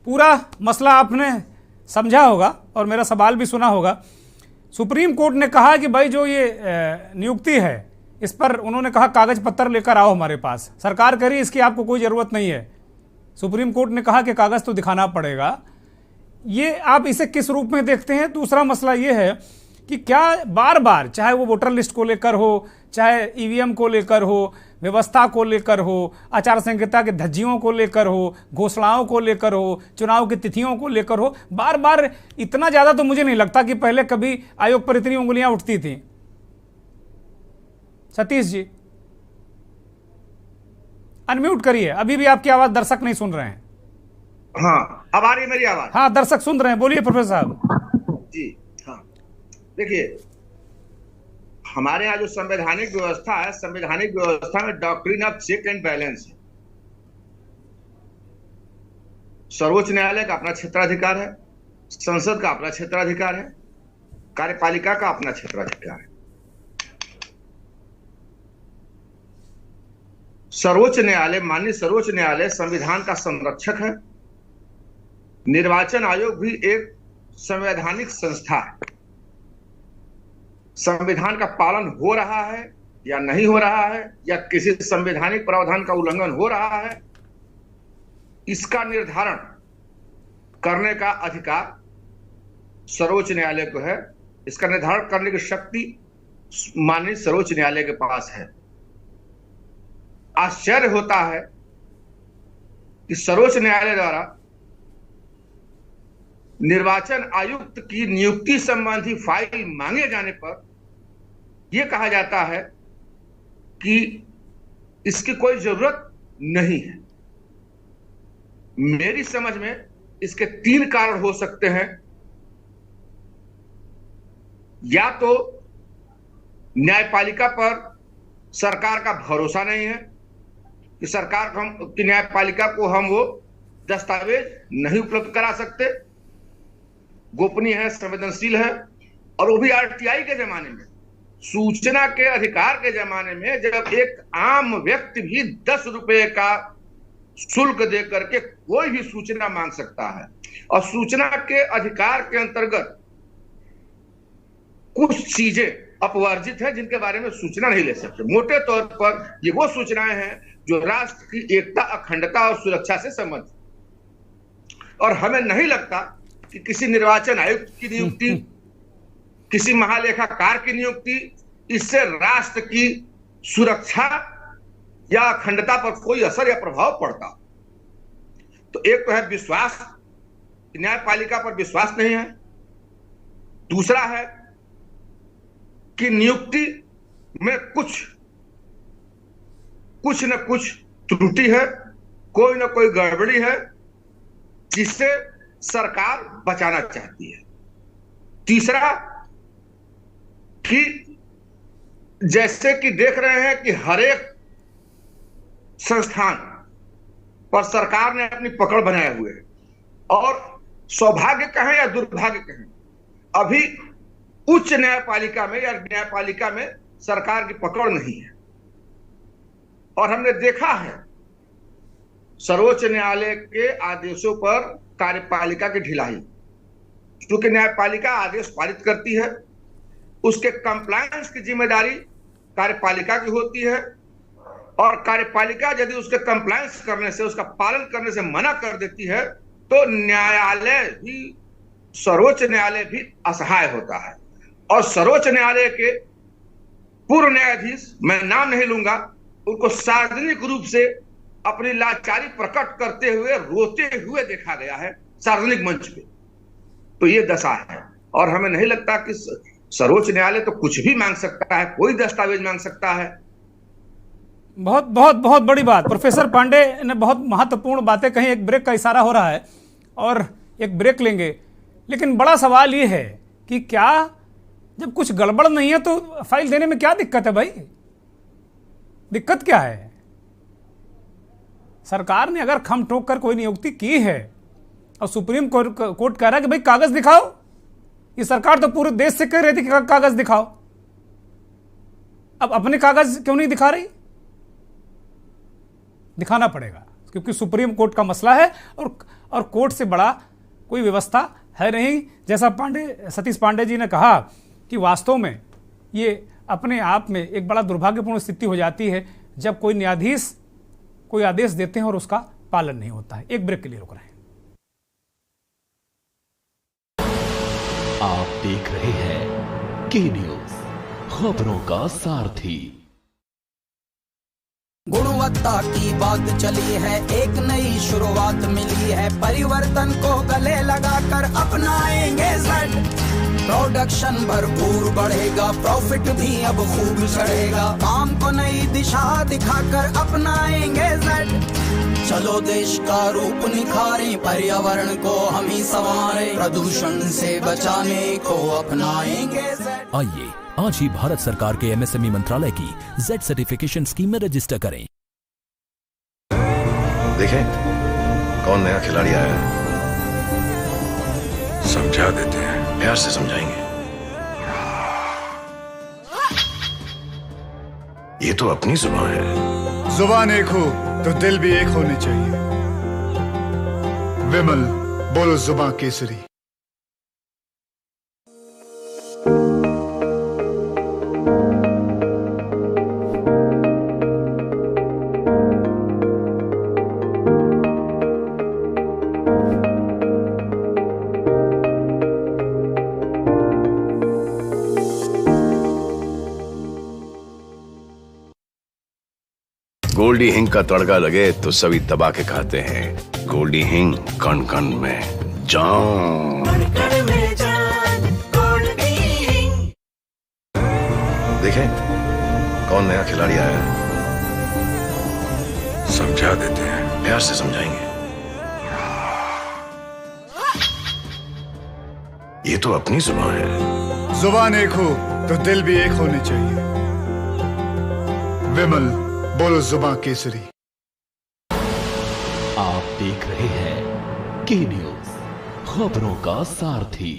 पूरा मसला आपने समझा होगा और मेरा सवाल भी सुना होगा। सुप्रीम कोर्ट ने कहा कि भाई जो ये नियुक्ति है, इस पर उन्होंने कहा कागज पत्तर लेकर आओ हमारे पास। सरकार कह रही इसकी आपको कोई ज़रूरत नहीं है। सुप्रीम कोर्ट ने कहा कि कागज तो दिखाना पड़ेगा। ये आप इसे किस रूप में देखते हैं? दूसरा मसला ये है कि क्या बार बार, चाहे वो वोटर लिस्ट को लेकर हो, चाहे ईवीएम को लेकर हो, व्यवस्था को लेकर हो, आचार संहिता के धज्जियों को लेकर हो, घोषणाओं को लेकर हो, चुनाव की तिथियों को लेकर हो, बार बार इतना ज्यादा तो मुझे नहीं लगता कि पहले कभी आयोग पर इतनी उंगलियां उठती थी। सतीश जी अनम्यूट करिए, अभी भी आपकी आवाज दर्शक नहीं सुन रहे हैं। हाँ, अब आ रही है मेरी आवाज? हाँ, दर्शक सुन रहे हैं, बोलिए प्रोफेसर साहब जी। हाँ, देखिए, हमारे यहाँ जो संवैधानिक व्यवस्था है, संवैधानिक व्यवस्था में doctrine of check and balance है। सर्वोच्च न्यायालय का अपना क्षेत्राधिकार है, संसद का अपना क्षेत्राधिकार है, कार्यपालिका का अपना क्षेत्राधिकार है। सर्वोच्च न्यायालय, माननीय सर्वोच्च न्यायालय संविधान का संरक्षक है निर्वाचन आयोग भी एक संवैधानिक संस्था है। संविधान का पालन हो रहा है या नहीं हो रहा है, या किसी संवैधानिक प्रावधान का उल्लंघन हो रहा है, इसका निर्धारण करने का अधिकार सर्वोच्च न्यायालय को है। इसका निर्धारण करने की शक्ति माननीय सर्वोच्च न्यायालय के पास है। आश्चर्य होता है कि सर्वोच्च न्यायालय द्वारा निर्वाचन आयुक्त की नियुक्ति संबंधी फाइल मांगे जाने पर यह कहा जाता है कि इसकी कोई जरूरत नहीं है। मेरी समझ में इसके 3 कारण हो सकते हैं। या तो न्यायपालिका पर सरकार का भरोसा नहीं है कि सरकार की न्यायपालिका को हम वो दस्तावेज नहीं उपलब्ध करा सकते, गोपनीय है, संवेदनशील है, और वो भी आरटीआई के जमाने में, सूचना के अधिकार के जमाने में, जब एक आम व्यक्ति भी 10 रुपए का शुल्क दे करके कोई भी सूचना मांग सकता है। और सूचना के अधिकार के अंतर्गत कुछ चीजें अपवर्जित है जिनके बारे में सूचना नहीं ले सकते। मोटे तौर पर ये वो सूचनाएं हैं जो राष्ट्र की एकता, अखंडता और सुरक्षा से संबंधित। और हमें नहीं लगता कि किसी निर्वाचन आयुक्त की नियुक्ति, किसी महालेखाकार की नियुक्ति, इससे राष्ट्र की सुरक्षा या अखंडता पर कोई असर या प्रभाव पड़ता। तो एक तो है विश्वास, न्यायपालिका पर विश्वास नहीं है। दूसरा है कि नियुक्ति में कुछ न कुछ त्रुटि है, कोई न कोई गड़बड़ी है जिससे सरकार बचाना चाहती है। तीसरा कि जैसे कि देख रहे हैं कि हर एक संस्थान पर सरकार ने अपनी पकड़ बनाए हुए है, और सौभाग्य कहें या दुर्भाग्य कहें, अभी उच्च न्यायपालिका में या न्यायपालिका में सरकार की पकड़ नहीं है। और हमने देखा है सर्वोच्च न्यायालय के आदेशों पर कार्यपालिका की ढिलाई। क्योंकि न्यायपालिका आदेश पारित करती है, उसके कंप्लायंस की जिम्मेदारी कार्यपालिका की होती है, और कार्यपालिका यदि उसके कंप्लायंस करने से, उसका पालन करने से मना कर देती है तो न्यायालय भी, सर्वोच्च न्यायालय भी असहाय होता है। और सर्वोच्च न्यायालय के पूर्व न्यायाधीश, मैं नाम नहीं लूंगा, उनको सार्वजनिक रूप से अपनी लाचारी प्रकट करते हुए, रोते हुए देखा गया है सार्वजनिक मंच पे। तो ये दशा है। और हमें नहीं लगता कि सर्वोच्च न्यायालय तो कुछ भी मांग सकता है, कोई दस्तावेज मांग सकता है। बहुत बहुत बहुत बड़ी बात प्रोफेसर पांडे ने बहुत महत्वपूर्ण बातें कही। एक ब्रेक का इशारा हो रहा है और एक ब्रेक लेंगे, लेकिन बड़ा सवाल ये है कि क्या जब कुछ गड़बड़ नहीं है तो फाइल देने में क्या दिक्कत है भाई? दिक्कत क्या है? सरकार ने अगर खम ठोक कर कोई नियुक्ति की है और सुप्रीम कोर्ट कह रहा है कि भाई कागज दिखाओ, ये सरकार तो पूरे देश से कह रही थी कि कागज दिखाओ, अब अपने कागज क्यों नहीं दिखा रही? दिखाना पड़ेगा क्योंकि सुप्रीम कोर्ट का मसला है और कोर्ट से बड़ा कोई व्यवस्था है नहीं। जैसा सतीश पांडे जी ने कहा कि वास्तव में ये अपने आप में एक बड़ा दुर्भाग्यपूर्ण स्थिति हो जाती है जब कोई न्यायाधीश कोई आदेश देते हैं और उसका पालन नहीं होता है। एक ब्रेक के लिए रुक रहे हैं। आप देख रहे हैं के न्यूज, खबरों का सारथी। गुणवत्ता की बात चली है, एक नई शुरुआत मिली है, परिवर्तन को गले लगाकर अपनाएंगे जेड। प्रोडक्शन भरपूर बढ़ेगा, प्रॉफिट भी अब खूब चढ़ेगा, काम को नई दिशा दिखाकर अपनाएंगे जेड। चलो देश का रूप निखारें, पर्यावरण को हम ही संवारें, प्रदूषण से बचाने को अपनाएंगे जेड। आइए आज ही भारत सरकार के एमएसएमई मंत्रालय की जेड सर्टिफिकेशन स्कीम में रजिस्टर करें। देखें कौन नया खिलाड़ी आया है, समझा देते हैं, प्यार से समझाएंगे। ये तो अपनी जुबान है। जुबान एक हो तो दिल भी एक होनी चाहिए। विमल, बोलो जुबान केसरी। गोल्डी हिंग का तड़का लगे तो सभी दबा के खाते हैं। गोल्डी हिंग कण कण में जान। देखें कौन नया खिलाड़ी आया है, समझा देते हैं, प्यार से समझाएंगे। ये तो अपनी जुबान है। जुबान एक हो तो दिल भी एक होने चाहिए। विमल बोलो जुबान केसरी। आप देख रहे हैं के न्यूज, खबरों का सारथी।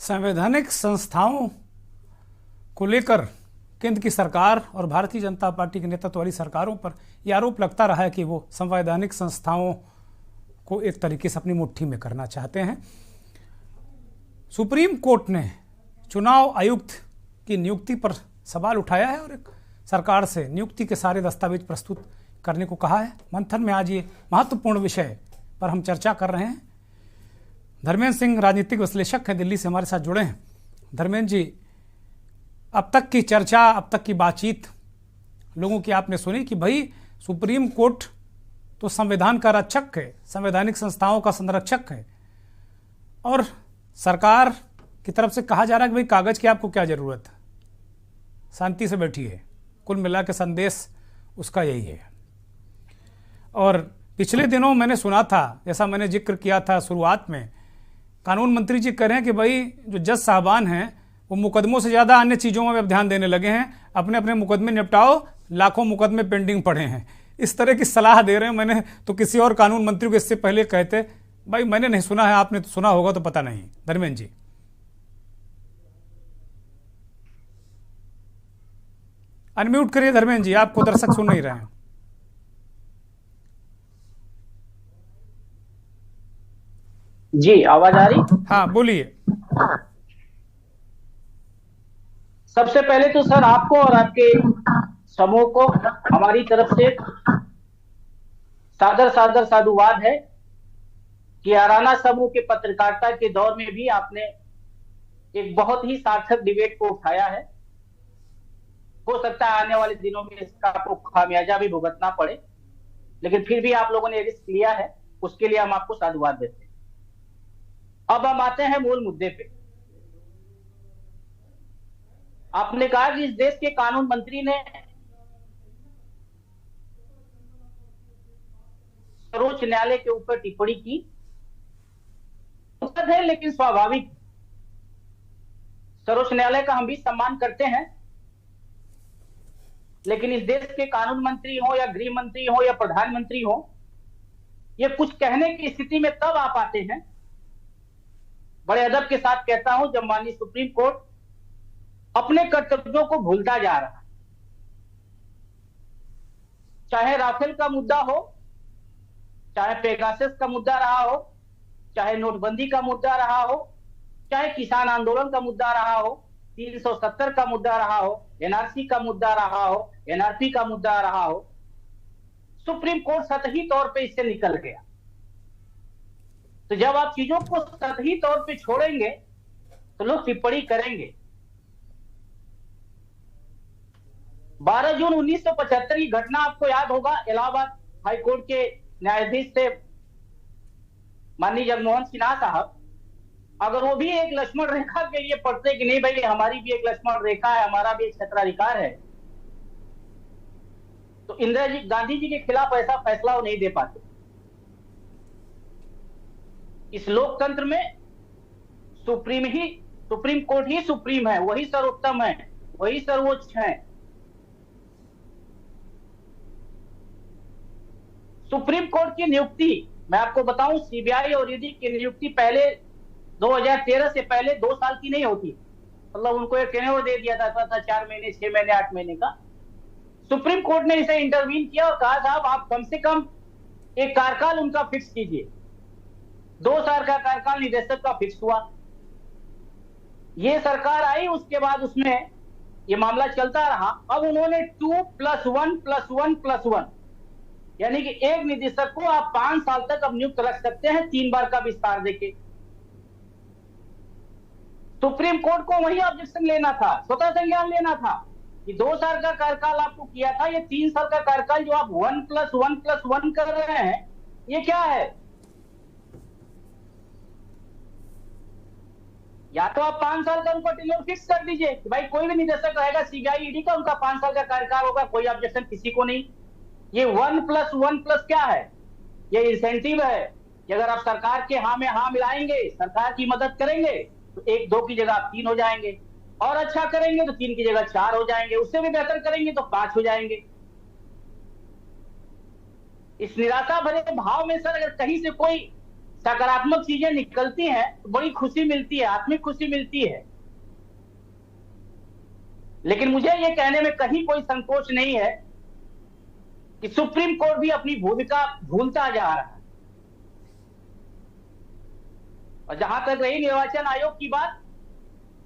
संवैधानिक संस्थाओं को लेकर केंद्र की सरकार और भारतीय जनता पार्टी के नेतृत्व वाली सरकारों पर यह आरोप लगता रहा है कि वो संवैधानिक संस्थाओं को एक तरीके से अपनी मुट्ठी में करना चाहते हैं। सुप्रीम कोर्ट ने चुनाव आयुक्त की नियुक्ति पर सवाल उठाया है और एक सरकार से नियुक्ति के सारे दस्तावेज प्रस्तुत करने को कहा है। मंथन में आज ये महत्वपूर्ण विषय पर हम चर्चा कर रहे हैं। धर्मेंद्र सिंह राजनीतिक विश्लेषक हैं, दिल्ली से हमारे साथ जुड़े हैं। धर्मेंद्र जी, अब तक की चर्चा, अब तक की बातचीत लोगों की आपने सुनी कि भाई सुप्रीम कोर्ट तो संविधान का रक्षक है, संवैधानिक संस्थाओं का संरक्षक है, और सरकार की तरफ से कहा जा रहा है कि भाई कागज की आपको क्या जरूरत है, शांति से बैठिए। कुल मिला के संदेश उसका यही है। और पिछले दिनों मैंने सुना था, जैसा मैंने जिक्र किया था शुरुआत में, कानून मंत्री जी कह रहे हैं कि भाई जो जज साहबान हैं वो मुकदमों से ज़्यादा अन्य चीज़ों में अब ध्यान देने लगे हैं, अपने अपने मुकदमे निपटाओ, लाखों मुकदमे पेंडिंग पड़े हैं। इस तरह की सलाह दे रहे हैं। मैंने तो किसी और कानून मंत्री को इससे पहले कहते, भाई मैंने नहीं सुना है, आपने तो सुना होगा तो पता नहीं। धर्मेंद्र जी, अनम्यूट करिए धर्मेंद्र जी, आपको दर्शक सुन नहीं रहे हैं। जी आवाज आ रही? हाँ बोलिए। सबसे पहले तो सर आपको और आपके समूह को हमारी तरफ से सादर सादर साधुवाद है कि आराना समूह के पत्रकारिता के दौर में भी आपने एक बहुत ही सार्थक डिबेट को उठाया है। हो सकता है आने वाले दिनों में इसका आपको खामियाजा भी भुगतना पड़े, लेकिन फिर भी आप लोगों ने रिस्क लिया है, उसके लिए हम आपको साधुवाद देते हैं। अब हम आते हैं मूल मुद्दे पे। आपने कहा कि इस देश के कानून मंत्री ने सर्वोच्च न्यायालय के ऊपर टिप्पणी की, है लेकिन स्वाभाविक। सर्वोच्च न्यायालय का हम भी सम्मान करते हैं, लेकिन इस देश के कानून मंत्री हो या गृह मंत्री हो या प्रधानमंत्री हो, ये कुछ कहने की स्थिति में तब आ पाते हैं, बड़े अदब के साथ कहता हूं, जब माननीय सुप्रीम कोर्ट अपने कर्तव्यों को भूलता जा रहा है। चाहे राफेल का मुद्दा हो, चाहे पेगासस का मुद्दा रहा हो, चाहे नोटबंदी का मुद्दा रहा हो, चाहे किसान आंदोलन का मुद्दा रहा हो, 370 का मुद्दा रहा हो, एनआरसी का मुद्दा रहा हो, एनआरपी का मुद्दा रहा हो, सुप्रीम कोर्ट सतही तौर पे इससे निकल गया। तो जब आप चीजों को सतही तौर पे छोड़ेंगे तो लोग टिप्पणी करेंगे। 12 जून 1975 की घटना आपको याद होगा, इलाहाबाद हाईकोर्ट के न्यायाधीश थे माननीय जगमोहन सिन्हा साहब। अगर वो भी एक लक्ष्मण रेखा के लिए पढ़ते कि नहीं भाई हमारी भी एक लक्ष्मण रेखा है, हमारा भी एक क्षेत्राधिकार है, तो इंदिरा जी गांधी जी के खिलाफ ऐसा फैसला वो नहीं दे पाते। इस लोकतंत्र में सुप्रीम कोर्ट ही सुप्रीम है, वही सर्वोत्तम है, वही सर्वोच्च है। सुप्रीम कोर्ट की नियुक्ति मैं आपको बताऊं, सीबीआई और ईडी की नियुक्ति पहले 2013 से पहले 2 साल की नहीं होती, मतलब उनको एक टेन्योर दे दिया जाता था 4 महीने, 6 महीने, 8 महीने का। सुप्रीम कोर्ट ने इसे इंटरवीन किया और कहा साहब आप कम से कम एक कार्यकाल उनका फिक्स कीजिए। 2 साल का कार्यकाल निदेशक का फिक्स हुआ। ये सरकार आई, उसके बाद उसमें ये मामला चलता रहा। अब उन्होंने 2+1+1+1 यानी कि एक निदेशक को आप 5 साल तक अब नियुक्त रख सकते हैं, 3 बार का विस्तार देके। सुप्रीम कोर्ट को वही ऑब्जेक्शन लेना था, स्वतः संज्ञान लेना था कि 2 साल का कार्यकाल आपको किया था, ये 3 साल का कार्यकाल जो आप 1+1+1 कर रहे हैं, ये क्या है? या तो आप 5 साल का उनको टेन्योर फिक्स कर दीजिए कि भाई कोई भी निदेशक रहेगा सीबीआई ईडी का, उनका 5 साल का कार्यकाल होगा, कोई ऑब्जेक्शन किसी को नहीं। ये 1+1+ क्या है? ये इंसेंटिव है कि अगर आप सरकार के हाँ में हाँ मिलाएंगे, सरकार की मदद करेंगे तो 1-2 की जगह आप 3 हो जाएंगे, और अच्छा करेंगे तो 3 की जगह 4 हो जाएंगे, उससे भी बेहतर करेंगे तो 5 हो जाएंगे। इस निराशा भरे भाव में सर अगर कहीं से कोई सकारात्मक चीजें निकलती हैं तो बड़ी खुशी मिलती है, आत्मिक खुशी मिलती है। लेकिन मुझे ये कहने में कहीं कोई संकोच नहीं है कि सुप्रीम कोर्ट भी अपनी भूमिका भूलता जा रहा है। और जहां तक रही निर्वाचन आयोग की बात,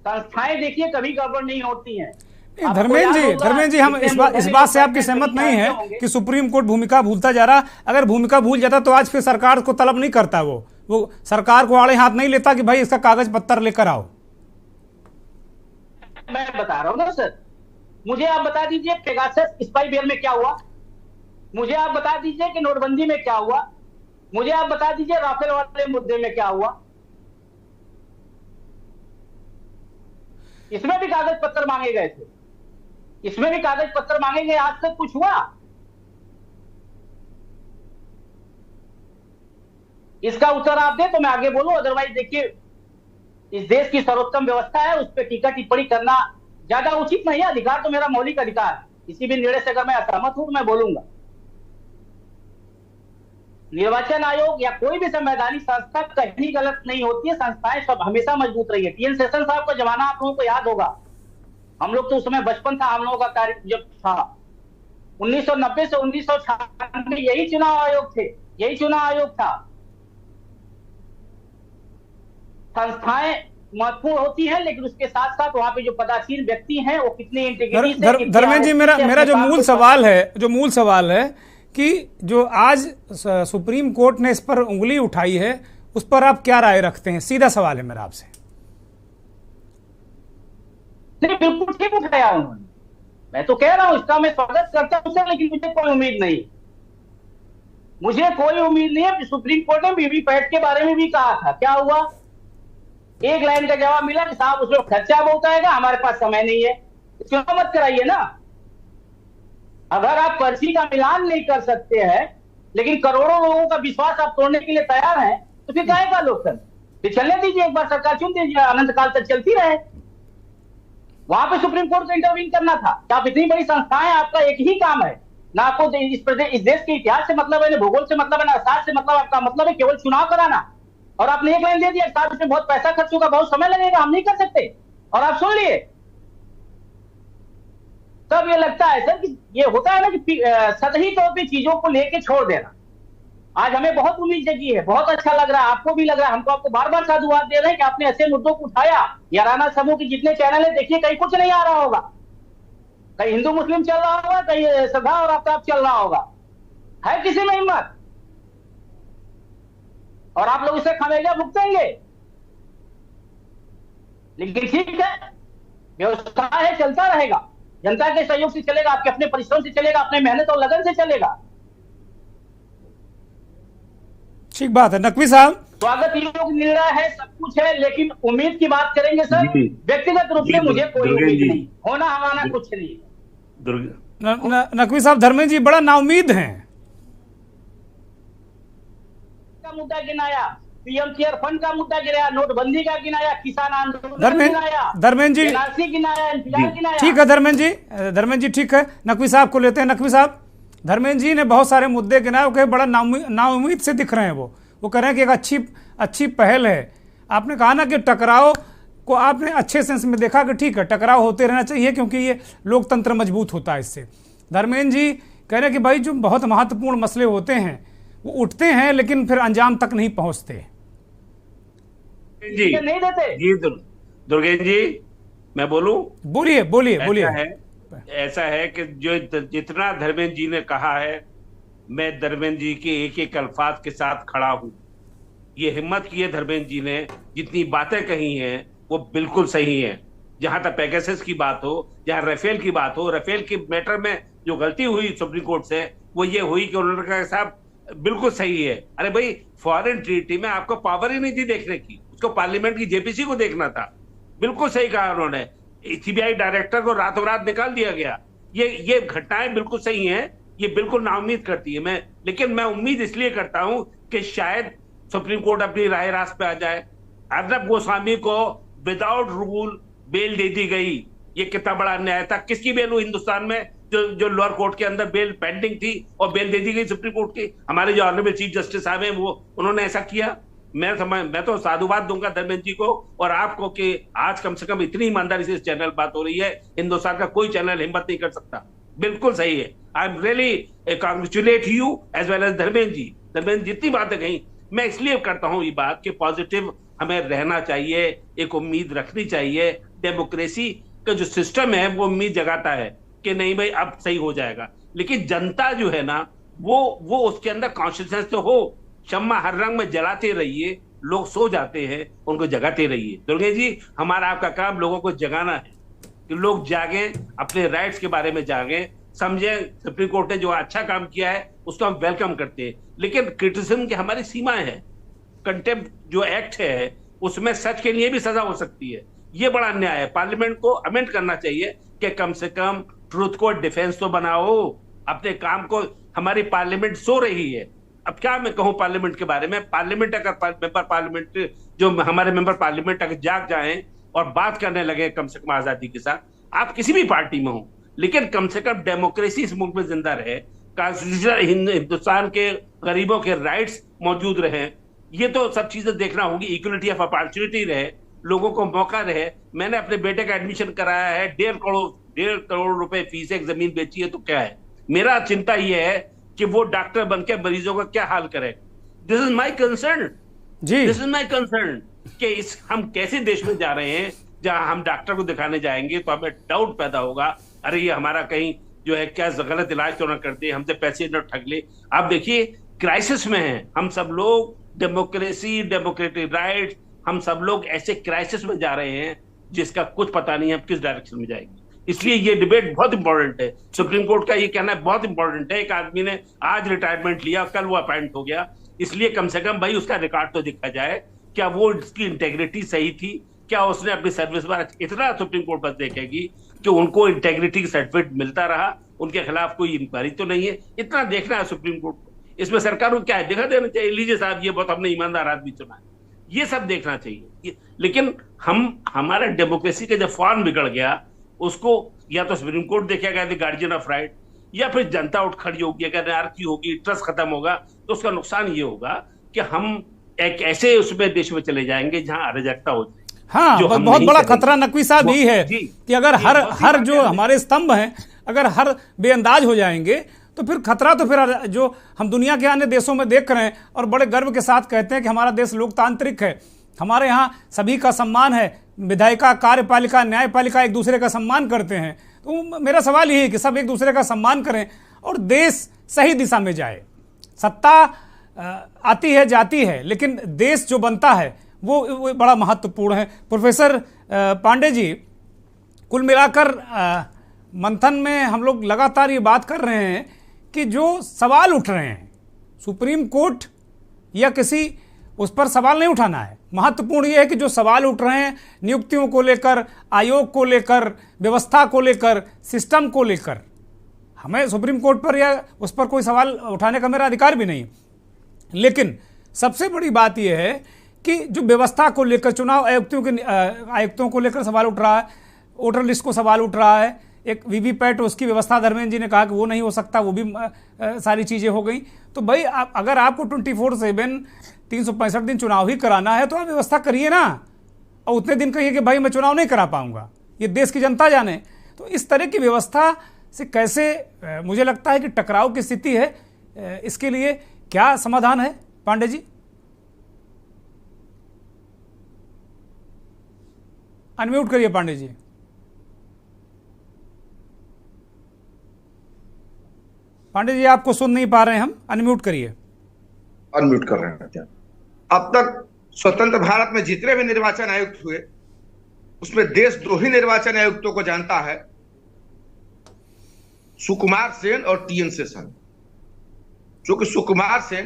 संस्थाएं देखिए कभी गड़बड़ नहीं होती हैं। धर्मेंद्र जी हम इस बात से आपकी सहमत नहीं है कि सुप्रीम कोर्ट भूमिका भूलता जा रहा। अगर भूमिका भूल जाता तो आज फिर सरकार को तलब नहीं करता, वो सरकार को आड़े हाथ नहीं लेता कि भाई इसका कागज पत्तर लेकर आओ। मैं बता रहा हूं ना सर, मुझे आप बता दीजिए पेगासस स्पाईवेयर में क्या हुआ, मुझे आप बता दीजिए कि नोटबंदी में क्या हुआ, मुझे आप बता दीजिए राफेल वाले मुद्दे में क्या हुआ। इसमें भी कागज पत्तर मांगे गए थे, इसमें भी कागज पत्तर मांगे गए, आज तक कुछ हुआ? इसका उत्तर आप दे तो मैं आगे बोलूं, अदरवाइज देखिए इस देश की सर्वोत्तम व्यवस्था है, उस पर टीका टिप्पणी करना ज्यादा उचित नहीं है। अधिकार तो मेरा मौलिक अधिकार है, किसी भी निर्णय से अगर मैं असहमत हूं तो मैं बोलूंगा। निर्वाचन आयोग या कोई भी संवैधानिक संस्था कहीं गलत नहीं होती है, संस्थाएं सब हमेशा मजबूत रही है। टीएन शेषन साहब का जमाना आप लोगों को याद होगा, हम लोग तो उस समय बचपन था हम लोगों का कार्य जब था। 1990 से 1996 यही चुनाव आयोग थे, यही चुनाव आयोग था। संस्थाएं महत्वपूर्ण होती हैं, लेकिन उसके साथ साथ वहां पे जो पदासीन व्यक्ति हैं वो कितने इंटीग्रिटी से। धर्मेंद्र जी मेरा जो मूल सवाल है कि जो आज सुप्रीम कोर्ट ने इस पर उंगली उठाई है उस पर आप क्या राय रखते हैं? सीधा सवाल है मेरा आपसे। नहीं, बिल्कुल ठीक उठाया उन्होंने, मैं तो कह रहा हूं इसका मैं स्वागत करता हूं सर, लेकिन मुझे कोई उम्मीद नहीं, मुझे कोई उम्मीद नहीं है। सुप्रीम कोर्ट ने वीवीपैट के बारे में भी कहा था, क्या हुआ? एक लाइन का जवाब मिला कि साहब उसमें खर्चा बहुत आएगा, हमारे पास समय नहीं है। चुनाव मत कराइए ना। अगर आप पर्ची का मिलान नहीं कर सकते हैं लेकिन करोड़ों लोगों का विश्वास आप तोड़ने के लिए तैयार हैं, तो फिर काहे का लोकतंत्र? फिर चलने दीजिए, एक बार सरकार चुन दीजिए, अनंत काल तक चलती रहे। वहां पे सुप्रीम कोर्ट को इंटरवीन करना था। आप इतनी बड़ी संस्थाएं, आपका एक ही काम है ना, आपको इस देश के इतिहास से मतलब है, ना भूगोल से मतलब है, ना अर्थशास्त्र से मतलब, आपका मतलब है केवल चुनाव कराना। और आपने एक लाइन दे दिया, साहब इसमें बहुत पैसा खर्च होगा, बहुत समय लगेगा, हम नहीं कर सकते, और आप सुन लिए। तब ये लगता है सर कि ये होता है ना कि सतही तौर पे चीजों को लेके छोड़ देना। आज हमें बहुत उम्मीद जगी है, बहुत अच्छा लग रहा है, आपको भी लग रहा है, हमको आपको बार बार साधुवाद दे रहे हैं कि आपने ऐसे मुद्दों को उठाया। याराना समूह के जितने चैनल है देखिए, कहीं कुछ नहीं आ रहा होगा, कहीं हिंदू मुस्लिम चल रहा होगा, कहीं श्रद्धा और आफ्ताब चल रहा होगा, है किसी में हिम्मत? और आप लोग इसे खमेजा भुगतेंगे। लेकिन ठीक है, व्यवस्था है, चलता रहेगा, जनता के सहयोग से चलेगा, आपके अपने परिश्रम से चलेगा, अपने मेहनत और लगन से चलेगा। ठीक बात है नकवी साहब, स्वागत योग्य निर्णय है, सब कुछ है, लेकिन उम्मीद की बात करेंगे सर, व्यक्तिगत रूप से मुझे कोई उम्मीद नहीं, होना हमारा कुछ नहीं। नकवी साहब, धर्मेंद्र जी बड़ा नाउमीद हैं। का मुद्दा गिनाया, पीएम केयर फंड का मुद्दा गिनाया, नोटबंदी का गिनाया, किसान आंदोलन गिनाया, धर्मेंद्र जी गिनाया, एनपीआर गिनाया। ठीक है धर्मेंद्र जी ठीक है। नकवी साहब को लेते हैं। नकवी साहब, धर्मेंद्र जी ने बहुत सारे मुद्दे गिनाए, वो कहे बड़ा नाउम्मीद से दिख रहे हैं। वो कह रहे हैं कि एक अच्छी पहल है। आपने कहा ना कि टकराव को आपने अच्छे सेंस में देखा कि ठीक है, टकराव होते रहना चाहिए क्योंकि ये लोकतंत्र मजबूत होता है इससे। धर्मेंद्र जी कह रहे हैं कि भाई जो बहुत महत्वपूर्ण मसले होते हैं वो उठते हैं लेकिन फिर अंजाम तक नहीं पहुंचते जी। नहीं देते जी। दुर्गेश जी मैं बोलूं? बोलिए। ऐसा है कि जो जितना धर्मेंद्र जी ने कहा है, मैं धर्मेंद्र जी के एक एक अल्फाज के साथ खड़ा हूं। ये हिम्मत की है धर्मेंद्र जी ने, जितनी बातें कही हैं वो बिल्कुल सही है। जहां तक पेगासस की बात हो, जहां राफेल की बात हो, राफेल की मैटर में जो गलती हुई सुप्रीम कोर्ट से वो ये हुई कि उन्होंने कहा साहब बिल्कुल सही है। अरे भाई, फॉरेन ट्रीटी में आपको पावर ही नहीं थी देखने की, उसको पार्लियामेंट की जेपीसी को देखना था। बिल्कुल सही कहा उन्होंने। सीबीआई डायरेक्टर को रातों रात निकाल दिया गया। ये घटनाएं बिल्कुल सही हैं, ये बिल्कुल नाउम्मीद करती है। लेकिन मैं उम्मीद इसलिए करता हूं कि शायद सुप्रीम कोर्ट अपनी राय रास्त पे आ जाए। अर्नब गोस्वामी को विदाउट रूल बेल दे दी गई, ये कितना बड़ा अन्याय था। किसकी बेल हुई हिंदुस्तान में? जो लोअर कोर्ट के अंदर बेल पेंडिंग थी और बेल दे दी गई सुप्रीम कोर्ट की। हमारे जो ऑनरेबल चीफ जस्टिस साहब हैं वो उन्होंने ऐसा किया। मैं तो साधुवाद दूंगा धर्मेंद्र जी को और आपको कि आज कम से कम इतनी ईमानदारी से इस चैनल बात हो रही है। हिंदुस्तान का कोई चैनल हिम्मत नहीं कर सकता। बिल्कुल सही है। I am really congratulate you as well as Dharmendra ji. Dharmendra जितनी बातें कही, मैं इसलिए करता हूं ये बात कि पॉजिटिव हमें रहना चाहिए, एक उम्मीद रखनी चाहिए। डेमोक्रेसी का जो सिस्टम है वो उम्मीद जगाता है कि नहीं भाई अब सही हो जाएगा। लेकिन जनता जो है ना वो उसके अंदर कॉन्शियसनेस तो हो। शम्मा हर रंग में जलाते रहिए, लोग सो जाते हैं, उनको जगाते रहिए। दुर्गेश जी, हमारा आपका काम लोगों को जगाना है कि लोग जागें, अपने राइट्स के बारे में जागें, समझें। सुप्रीम कोर्ट ने जो अच्छा काम किया है उसको हम वेलकम करते हैं, लेकिन क्रिटिसिज्म की हमारी सीमाएं हैं। कंटेम्प्ट जो एक्ट है उसमें सच के लिए भी सजा हो सकती है। ये बड़ा अन्याय है। पार्लियामेंट को अमेंड करना चाहिए कि कम से कम ट्रूथ को डिफेंस तो बनाओ, अपने काम को। हमारी पार्लियामेंट सो रही है। अब क्या मैं कहूं पार्लियामेंट के बारे में? पार्लियामेंट अगर मेंबर पार्लियामेंट जो हमारे मेंबर पार्लियामेंट अगर जाग जाएं और बात करने लगे कम से कम आजादी के साथ, आप किसी भी पार्टी में हो, लेकिन कम से कम डेमोक्रेसी इस मुल्क में जिंदा रहे, कॉन्स्टिट्यूशन हिंदुस्तान के गरीबों के राइट्स मौजूद रहे, ये तो सब चीजें देखना होगी। इक्वलिटी ऑफ अपॉर्चुनिटी रहे, लोगों को मौका रहे। मैंने अपने बेटे का एडमिशन कराया है, 1.5 करोड़ रुपए फीस, एक जमीन बेची है तो क्या है। मेरा चिंता यह है कि वो डॉक्टर बनकर मरीजों का क्या हाल करे। दिस इज माई कंसर्न जी, दिस इज माई कंसर्न कि हम कैसे देश में जा रहे हैं जहां हम डॉक्टर को दिखाने जाएंगे तो हमें डाउट पैदा होगा, अरे ये हमारा कहीं जो है क्या गलत इलाज तो ना कर दे, हमसे पैसे न ठग ले। आप देखिए क्राइसिस में है हम सब लोग। डेमोक्रेसी, डेमोक्रेटिक राइट, हम सब लोग ऐसे क्राइसिस में जा रहे हैं जिसका कुछ पता नहीं है हम किस डायरेक्शन में जाएंगे। इसलिए ये डिबेट बहुत इंपॉर्टेंट है। सुप्रीम कोर्ट का ये कहना बहुत इंपॉर्टेंट है। एक आदमी ने आज रिटायरमेंट लिया, कल वो अपॉइंट हो गया, इसलिए कम से कम भाई उसका रिकॉर्ड तो देखा जाए। क्या वो उसकी इंटेग्रिटी सही थी? क्या उसने अपनी सर्विस पर इतना सुप्रीम कोर्ट बस देखेगी कि उनको इंटेग्रिटी का सर्टिफिकेट मिलता रहा, उनके खिलाफ कोई इंक्वायरी तो नहीं है? इतना देखना है सुप्रीम कोर्ट को। इसमें सरकार को क्या है दिखा देना चाहिए, लीजिए साहब ये बहुत हमने ईमानदार आदमी चुना है, ये सब देखना चाहिए। लेकिन हमारा डेमोक्रेसी का जब फॉर्म बिगड़ गया, उसको या तो सुप्रीम कोर्ट देखेगा द गार्जियन ऑफ राइट, या फिर जनता उठ खड़ी होगी, अगर अनार्की होगी, ट्रस्ट खत्म होगा, तो उसका नुकसान ये होगा कि हम एक ऐसे उसमें देश में चले जाएंगे जहां अराजकता हो जाए। हाँ, बहुत बड़ा खतरा नकवी साहब यही है कि अगर हर जो हमारे स्तंभ हैं अगर हर बेअंदाज हो जाएंगे तो फिर खतरा तो फिर जो हम दुनिया के अन्य देशों में देख रहे हैं और बड़े गर्व के साथ कहते हैं कि हमारा देश लोकतांत्रिक है, हमारे यहाँ सभी का सम्मान है, विधायिका, कार्यपालिका, न्यायपालिका एक दूसरे का सम्मान करते हैं। तो मेरा सवाल यही है कि सब एक दूसरे का सम्मान करें और देश सही दिशा में जाए। सत्ता आती है जाती है, लेकिन देश जो बनता है वो बड़ा महत्वपूर्ण है। प्रोफेसर पांडे जी, कुल मिलाकर मंथन में हम लोग लगातार ये बात कर रहे हैं कि जो सवाल उठ रहे हैं सुप्रीम कोर्ट या किसी उस पर सवाल नहीं उठाना है। महत्वपूर्ण ये है कि जो सवाल उठ रहे हैं नियुक्तियों को लेकर, आयोग को लेकर, व्यवस्था को लेकर, सिस्टम को लेकर, हमें सुप्रीम कोर्ट पर या उस पर कोई सवाल उठाने का मेरा अधिकार भी नहीं। लेकिन सबसे बड़ी बात यह है कि जो व्यवस्था को लेकर, चुनाव आयुक्तों को लेकर सवाल उठ रहा है, वोटर लिस्ट को सवाल उठ रहा है एक वीवीपैट उसकी व्यवस्था धर्मेंद्र जी ने कहा कि वो नहीं हो सकता, वो भी सारी चीज़ें हो गई। तो भाई अगर आपको 24/7 365 दिन चुनाव ही कराना है तो आप व्यवस्था करिए ना, और उतने दिन कहिए कि भाई मैं चुनाव नहीं करा पाऊंगा, ये देश की जनता जाने। तो इस तरह की व्यवस्था से कैसे, मुझे लगता है कि टकराव की स्थिति है, इसके लिए क्या समाधान है पांडे जी? अनम्यूट करिए पांडे जी। पांडे जी आपको सुन नहीं पा रहे हैं हम, अनम्यूट करिए। अनम्यूट कर रहे हैं क्या? अब तक स्वतंत्र भारत में जितने भी निर्वाचन आयुक्त हुए उसमें देश 2 ही निर्वाचन आयुक्तों को जानता है, सुकुमार सेन और टीएन शेषन। क्योंकि सुकुमार सेन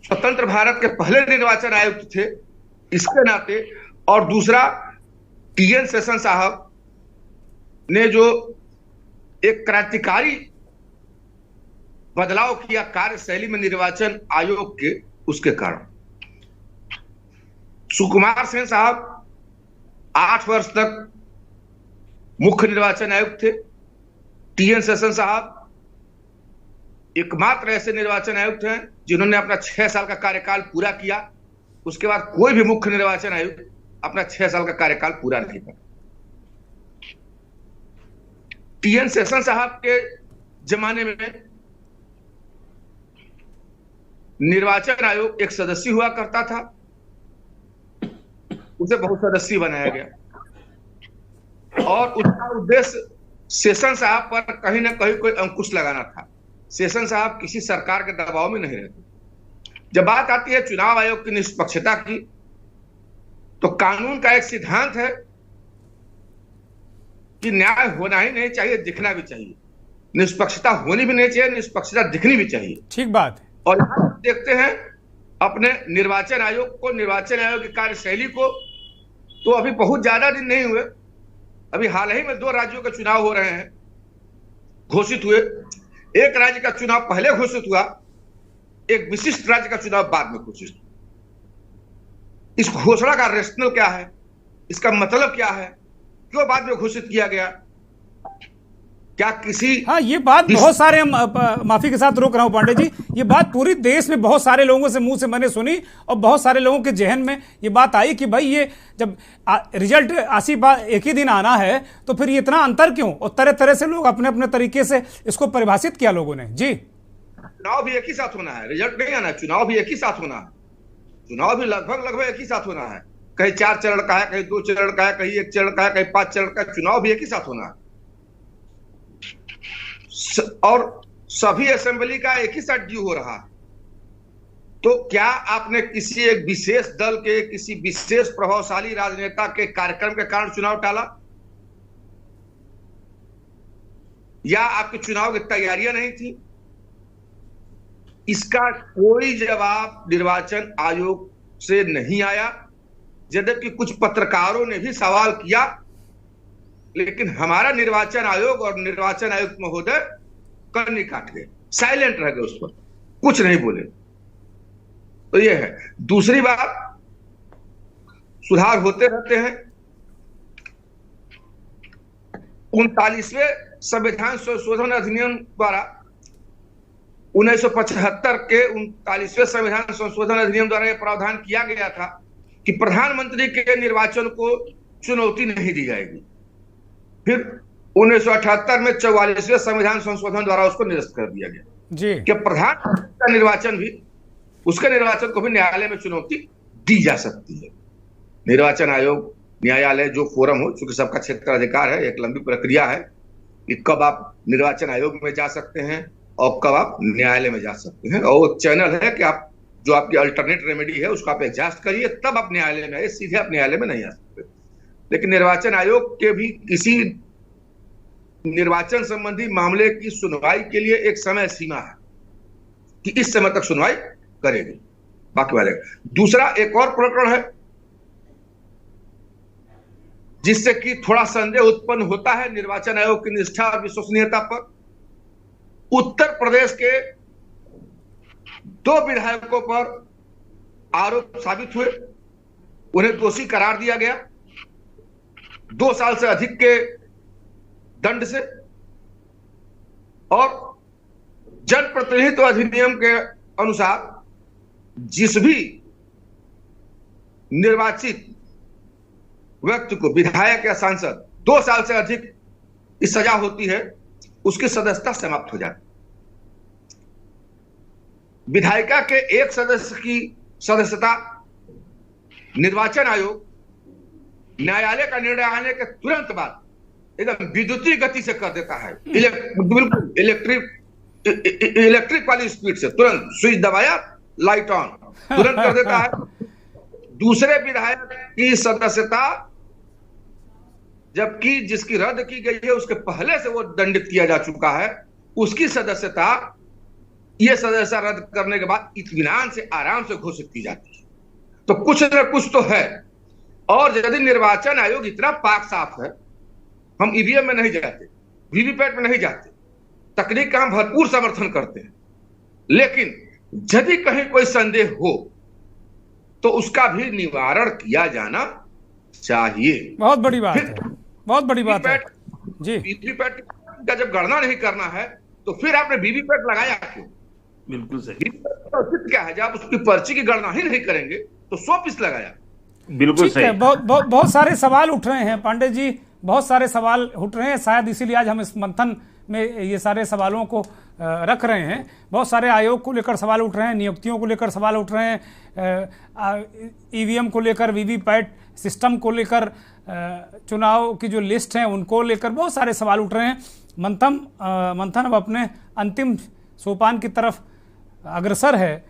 स्वतंत्र भारत के पहले निर्वाचन आयुक्त थे इसके नाते, और दूसरा टीएन शेषन साहब ने जो एक क्रांतिकारी बदलाव किया कार्यशैली में निर्वाचन आयोग के, उसके कारण सुकुमार सेन साहब 8 वर्ष तक मुख्य निर्वाचन आयुक्त थे। टीएन शेषन साहब एकमात्र ऐसे निर्वाचन आयुक्त हैं जिन्होंने अपना 6 साल का कार्यकाल पूरा किया। उसके बाद कोई भी मुख्य निर्वाचन आयुक्त अपना 6 साल का कार्यकाल पूरा नहीं किया। टीएन शेषन साहब के जमाने में निर्वाचन आयोग एक सदस्य हुआ करता था, उसे बहुसदस्यीय बनाया गया और उसका उद्देश्य शेषन साहब पर कहीं ना कहीं कोई अंकुश लगाना था। शेषन साहब किसी सरकार के दबाव में नहीं रहते। जब बात आती है चुनाव आयोग की निष्पक्षता की, तो कानून का एक सिद्धांत है कि न्याय होना ही नहीं चाहिए, दिखना भी चाहिए। निष्पक्षता होनी भी नहीं चाहिए, निष्पक्षता दिखनी भी चाहिए। ठीक बात है। और यहां देखते हैं अपने निर्वाचन आयोग को, निर्वाचन आयोग की कार्यशैली को, तो अभी बहुत ज्यादा दिन नहीं हुए, अभी हाल ही में 2 राज्यों के चुनाव हो रहे हैं, घोषित हुए। एक राज्य का चुनाव पहले घोषित हुआ, एक विशिष्ट राज्य का चुनाव बाद में घोषित हुआ। इस घोषणा का रेशनल क्या है, इसका मतलब क्या है, क्यों बाद में घोषित किया गया? क्या किसी, हाँ ये बात बहुत सारे, माफी के साथ रोक रहा हूं पांडे जी, ये बात पूरी देश में बहुत सारे लोगों से मुंह से मैंने सुनी और बहुत सारे लोगों के जहन में ये बात आई कि भाई ये जब रिजल्ट एक ही दिन आना है तो फिर ये इतना अंतर क्यों? और तरह तरह से लोग अपने अपने तरीके से इसको परिभाषित किया लोगों ने। जी, चुनाव भी एक ही साथ होना है, रिजल्ट नहीं आना, चुनाव भी एक ही साथ होना है। चुनाव भी लगभग एक ही साथ होना है। कहीं 4 चरण का है, कहीं 2 चरण का है, कहीं 1 चरण का है, कहीं 5 चरण का। चुनाव भी एक ही साथ होना है और सभी असेंबली का एक ही साथ ड्यू हो रहा है। तो क्या आपने किसी एक विशेष दल के, किसी विशेष प्रभावशाली राजनेता के कार्यक्रम के कारण चुनाव टाला, या आपके चुनाव की तैयारियां नहीं थी? इसका कोई जवाब निर्वाचन आयोग से नहीं आया, यद्यपि कुछ पत्रकारों ने भी सवाल किया, लेकिन हमारा निर्वाचन आयोग और निर्वाचन आयुक्त महोदय कान नहीं काट गए, साइलेंट रह गए, उस पर कुछ नहीं बोले। तो ये है। दूसरी बात, सुधार होते रहते हैं। 39वें संविधान संशोधन अधिनियम द्वारा 1975 के 39वें संविधान संशोधन अधिनियम द्वारा यह प्रावधान किया गया था कि प्रधानमंत्री के निर्वाचन को चुनौती नहीं दी जाएगी। फिर 1978 में 44वें संविधान संशोधन द्वारा उसको निरस्त कर दिया गया जी कि प्रधानमंत्री का निर्वाचन भी, उसके निर्वाचन को भी न्यायालय में चुनौती दी जा सकती है। निर्वाचन आयोग, न्यायालय जो फोरम हो, चूंकि सबका क्षेत्राधिकार है, एक लंबी प्रक्रिया है कि कब आप निर्वाचन आयोग में जा सकते हैं और कब आप न्यायालय में जा सकते हैं। और वो चैनल है कि आप जो आपकी अल्टरनेट रेमेडी है उसको आप एग्जॉस्ट करिए, तब आप न्यायालय में आए, सीधे आप न्यायालय में नहीं आ सकते। लेकिन निर्वाचन आयोग के भी किसी निर्वाचन संबंधी मामले की सुनवाई के लिए एक समय सीमा है कि इस समय तक सुनवाई करेगी, बाकी वाले। दूसरा एक और प्रकरण है जिससे कि थोड़ा संदेह उत्पन्न होता है निर्वाचन आयोग की निष्ठा और विश्वसनीयता पर। उत्तर प्रदेश के 2 विधायकों पर आरोप साबित हुए, उन्हें दोषी करार दिया गया। 2 साल से अधिक के दंड से, और जनप्रतिनिधित्व अधिनियम के अनुसार जिस भी निर्वाचित व्यक्ति को, विधायक या सांसद, 2 साल से अधिक की सजा होती है, उसकी सदस्यता समाप्त हो जाती है। विधायिका के एक सदस्य की सदस्यता निर्वाचन आयोग न्यायालय का निर्णय आने के तुरंत बाद एकदम विद्युतीय गति से कर देता है, बिल्कुल इलेक्ट्रिक वाली स्पीड से, तुरंत स्विच दबाया, लाइट ऑन, तुरंत कर देता है। दूसरे विधायक की सदस्यता, जबकि जिसकी रद्द की गई है उसके पहले से वो दंडित किया जा चुका है, उसकी सदस्यता ये सदस्यता रद्द करने के बाद इत्मीनान से, आराम से घोषित की जाती है। तो कुछ न कुछ तो है। और यदि निर्वाचन आयोग इतना पाक साफ है, हम ईवीएम में नहीं जाते, वीवीपैट में नहीं जाते, तकनीक का हम भरपूर समर्थन करते हैं, लेकिन यदि कहीं कोई संदेह हो तो उसका भी निवारण किया जाना चाहिए। बहुत बड़ी बात है, बहुत बड़ी बात है जी। वीवीपैट का जब गणना नहीं करना है तो फिर आपने वीवीपैट लगाया क्यों? बिल्कुल सही। क्या है, जब आप उसकी पर्ची की गणना ही नहीं करेंगे तो 100 पीस लगाया। बिल्कुल सही। बहुत सारे सवाल उठ रहे हैं पांडे जी, बहुत सारे सवाल उठ रहे हैं, शायद इसीलिए आज हम इस मंथन में ये सारे सवालों को रख रहे हैं। बहुत सारे आयोग को लेकर सवाल उठ रहे हैं, नियुक्तियों को लेकर सवाल उठ रहे हैं, ईवीएम को लेकर, वीवीपैट सिस्टम को लेकर, चुनाव की जो लिस्ट है उनको लेकर बहुत सारे सवाल उठ रहे हैं। मंथन अब अपने अंतिम सोपान की तरफ अग्रसर है।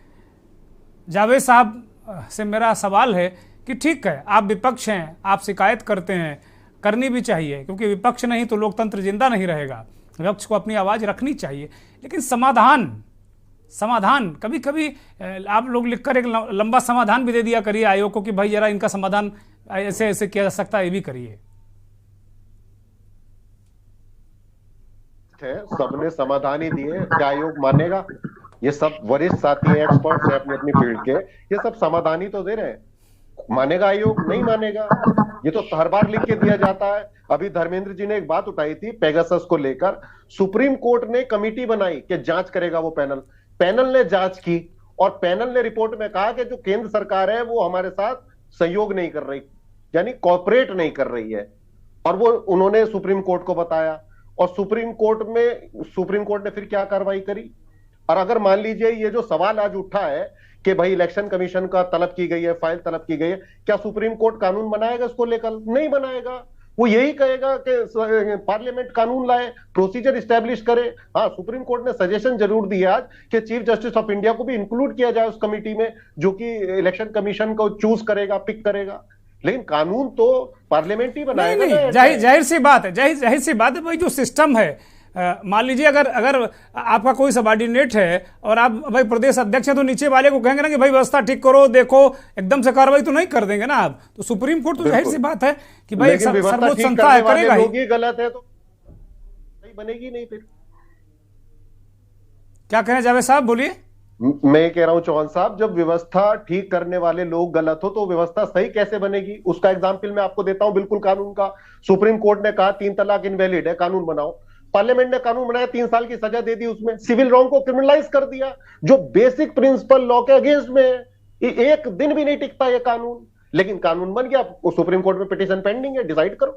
जावेद साहब से मेरा सवाल है कि ठीक है, आप विपक्ष हैं, आप शिकायत करते हैं, करनी भी चाहिए, क्योंकि विपक्ष नहीं तो लोकतंत्र जिंदा नहीं रहेगा। विपक्ष को अपनी आवाज़ रखनी चाहिए, लेकिन समाधान कभी कभी आप लोग लिखकर एक लंबा समाधान भी दे दिया करिए आयोग को कि भाई जरा इनका समाधान ऐसे ऐसे किया जा सकता है, ये भी करिए। सबने समाधान ही दिए, क्या आयोग मानेगा? ये सब वरिष्ठ साथी हैं, एक्सपर्ट्स हैं अपनी अपनी फील्ड के, ये सब समाधान ही तो दे रहे हैं। मानेगा आयोग? नहीं मानेगा। ये तो हर बार लिख के दिया जाता है। अभी धर्मेंद्र जी ने एक बात उठाई थी पेगासस को लेकर, सुप्रीम कोर्ट ने कमेटी बनाई कि जांच करेगा वो पैनल ने जांच की, और पैनल ने रिपोर्ट में कहा कि जो केंद्र सरकार है वो हमारे साथ सहयोग नहीं कर रही, यानी कोऑपरेट नहीं कर रही है, और वो उन्होंने सुप्रीम कोर्ट को बताया, और सुप्रीम कोर्ट ने फिर क्या कार्रवाई करी। और अगर मान लीजिए ये जो सवाल आज उठा है कि भाई इलेक्शन कमीशन का तलब की गई है, फाइल तलब की गई है, क्या सुप्रीम कोर्ट कानून बनाएगा इसको लेकर? नहीं बनाएगा। वो यही कहेगा कि पार्लियामेंट कानून लाए, प्रोसीजर इस्टेब्लिश करे। हाँ, सुप्रीम कोर्ट ने सजेशन जरूर दिया आज कि चीफ जस्टिस ऑफ इंडिया को भी इंक्लूड किया जाए उस कमेटी में जो कि इलेक्शन कमीशन को चूज करेगा, पिक करेगा, लेकिन कानून तो पार्लियामेंट ही बनाएगा। नहीं, जाहिर सी बात है भाई, जो सिस्टम है, मान लीजिए अगर आपका कोई सबऑर्डिनेट है और आप भाई प्रदेश अध्यक्ष हैं, तो नीचे वाले को कहेंगे ना कि भाई व्यवस्था ठीक करो, देखो, एकदम से कार्रवाई तो नहीं कर देंगे ना आप। तो सुप्रीम कोर्ट तो जाहिर सी बात है कि भाई सर्वोच्च संस्था है, करेगा ही। गलत है तो सही बनेगी नहीं। फिर क्या कह रहे हैं जावेद साहब, बोलिए। मैं कह रहा हूं चौहान साहब, जब व्यवस्था ठीक करने वाले लोग गलत हो तो व्यवस्था सही कैसे बनेगी? उसका एग्जाम्पल मैं आपको देता हूं, बिल्कुल कानून का। सुप्रीम कोर्ट ने कहा 3 तलाक इनवैलिड है, कानून बनाओ। पार्लियामेंट ने कानून बनाया, 3 साल की सजा दे दी, उसमें सिविल रॉन्ग को क्रिमिनलाइज कर दिया, जो बेसिक प्रिंसिपल लॉ के अगेंस्ट में है। एक दिन भी नहीं टिकता ये कानून, लेकिन कानून बन गया। सुप्रीम कोर्ट में पिटीशन पेंडिंग है, डिसाइड करो।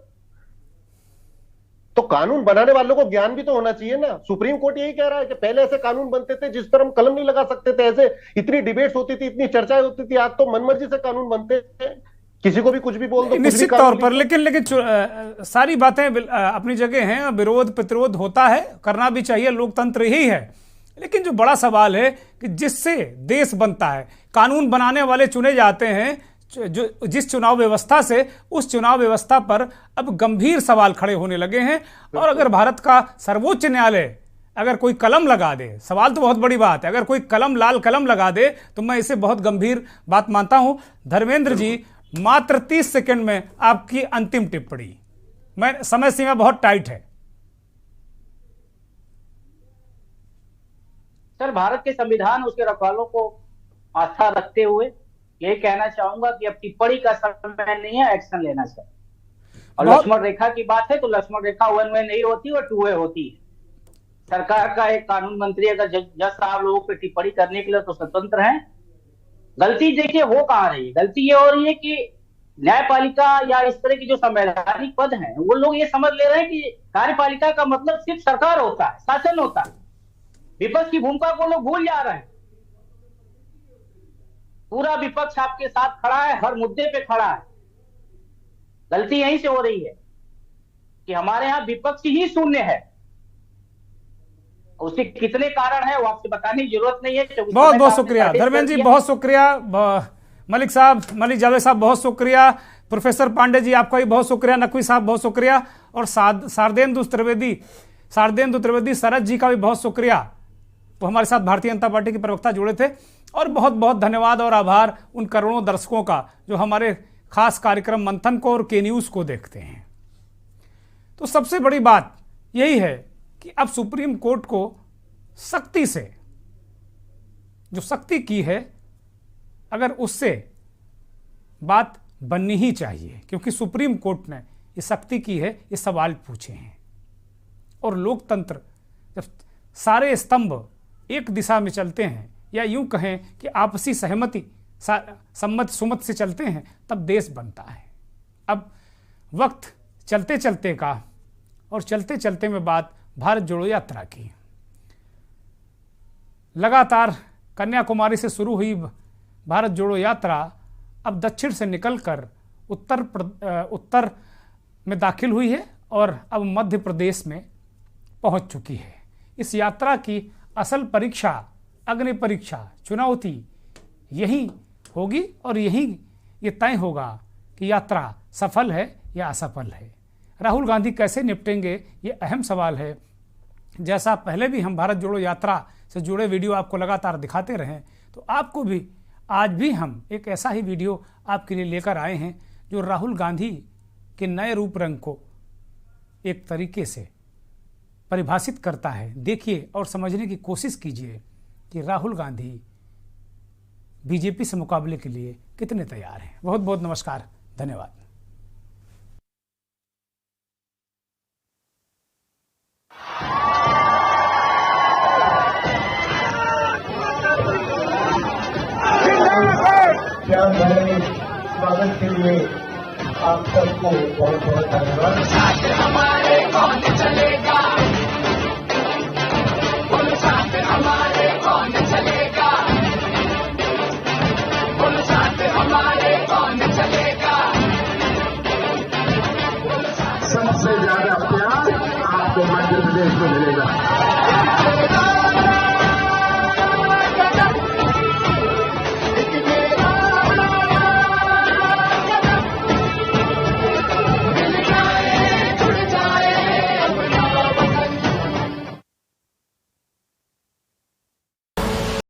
तो कानून बनाने वालों को ज्ञान भी तो होना चाहिए ना। सुप्रीम कोर्ट यही कह रहा है कि पहले ऐसे कानून बनते थे जिस पर हम कलम नहीं लगा सकते थे, ऐसे इतनी डिबेट्स होती थी, इतनी चर्चाएं होती थी। आज तो मनमर्जी से कानून बनते हैं, किसी को भी कुछ भी बोल दो। निश्चित तौर पर, लेकिन सारी बातें अपनी जगह हैं, विरोध प्रतिरोध होता है, करना भी चाहिए, लोकतंत्र ही है। लेकिन जो बड़ा सवाल है कि जिससे देश बनता है, कानून बनाने वाले चुने जाते हैं, जो जिस चुनाव व्यवस्था से, उस चुनाव व्यवस्था पर अब गंभीर सवाल खड़े होने लगे हैं। और अगर भारत का सर्वोच्च न्यायालय अगर कोई कलम लगा दे, सवाल तो बहुत बड़ी बात है, अगर कोई लाल कलम लगा दे तो मैं इसे बहुत गंभीर बात मानता हूं। धर्मेंद्र जी, मात्र 30 सेकंड में आपकी अंतिम टिप्पणी। मैं समय सीमा बहुत टाइट है। सर, भारत के संविधान, उसके रखवालों को आस्था रखते हुए यही कहना चाहूंगा कि अब टिप्पणी का समय नहीं है, एक्शन लेना चाहिए। और लक्ष्मण रेखा की बात है तो लक्ष्मण रेखा 1 वे नहीं होती और 2 वे होती है। सरकार का एक कानून मंत्री अगर जज साहब लोगों पे टिप्पणी करने के लिए तो स्वतंत्र हैं। गलती देखिए हो कहाँ रही है, गलती ये हो रही है कि न्यायपालिका या इस तरह की जो संवैधानिक पद हैं वो लोग ये समझ ले रहे हैं कि कार्यपालिका का मतलब सिर्फ सरकार होता है, शासन होता है। विपक्ष की भूमिका को लोग भूल जा रहे हैं। पूरा विपक्ष आपके साथ खड़ा है, हर मुद्दे पे खड़ा है। गलती यहीं से हो रही है कि हमारे यहाँ विपक्ष ही शून्य है। उसके कितने कारण है वो आपसे बताने की जरूरत नहीं है। बहुत बहुत शुक्रिया धर्मेंद्र जी, बहुत शुक्रिया। मलिक साहब, मलिक जावेद साहब बहुत शुक्रिया। प्रोफेसर पांडे जी आपका भी बहुत शुक्रिया। नकवी साहब बहुत शुक्रिया। और शारदेंदु त्रिवेदी शरद जी का भी बहुत शुक्रिया। वो हमारे साथ भारतीय जनता पार्टी के प्रवक्ता जुड़े थे। और बहुत बहुत धन्यवाद और आभार उन करोड़ों दर्शकों का जो हमारे खास कार्यक्रम मंथन को और के न्यूज़ को देखते हैं। तो सबसे बड़ी बात यही है कि अब सुप्रीम कोर्ट को सख्ती से जो सख्ती की है, अगर उससे बात बननी ही चाहिए, क्योंकि सुप्रीम कोर्ट ने ये सख्ती की है, ये सवाल पूछे हैं। और लोकतंत्र जब सारे स्तंभ एक दिशा में चलते हैं, या यूं कहें कि आपसी सहमति सम्मत सुमत से चलते हैं, तब देश बनता है। अब वक्त चलते चलते का और चलते चलते में बात भारत जोड़ो यात्रा की। लगातार कन्याकुमारी से शुरू हुई भारत जोड़ो यात्रा अब दक्षिण से निकलकर उत्तर में दाखिल हुई है और अब मध्य प्रदेश में पहुंच चुकी है। इस यात्रा की असल परीक्षा, अग्नि परीक्षा, चुनौती यही होगी और यही ये तय होगा कि यात्रा सफल है या असफल है। राहुल गांधी कैसे निपटेंगे, ये अहम सवाल है। जैसा पहले भी हम भारत जोड़ो यात्रा से जुड़े वीडियो आपको लगातार दिखाते रहे, तो आपको भी आज भी हम एक ऐसा ही वीडियो आपके लिए लेकर आए हैं जो राहुल गांधी के नए रूप रंग को एक तरीके से परिभाषित करता है। देखिए और समझने की कोशिश कीजिए कि राहुल गांधी बीजेपी से मुकाबले के लिए कितने तैयार हैं। बहुत बहुत नमस्कार, धन्यवाद। स्वागत के लिए आप सबको बहुत बहुत धन्यवाद। हमारे कौन चलेगा, हमारे कौन चलेगा, हमारे कौन चलेगा। सबसे ज्यादा प्यार आपको मध्य प्रदेश में मिलेगा।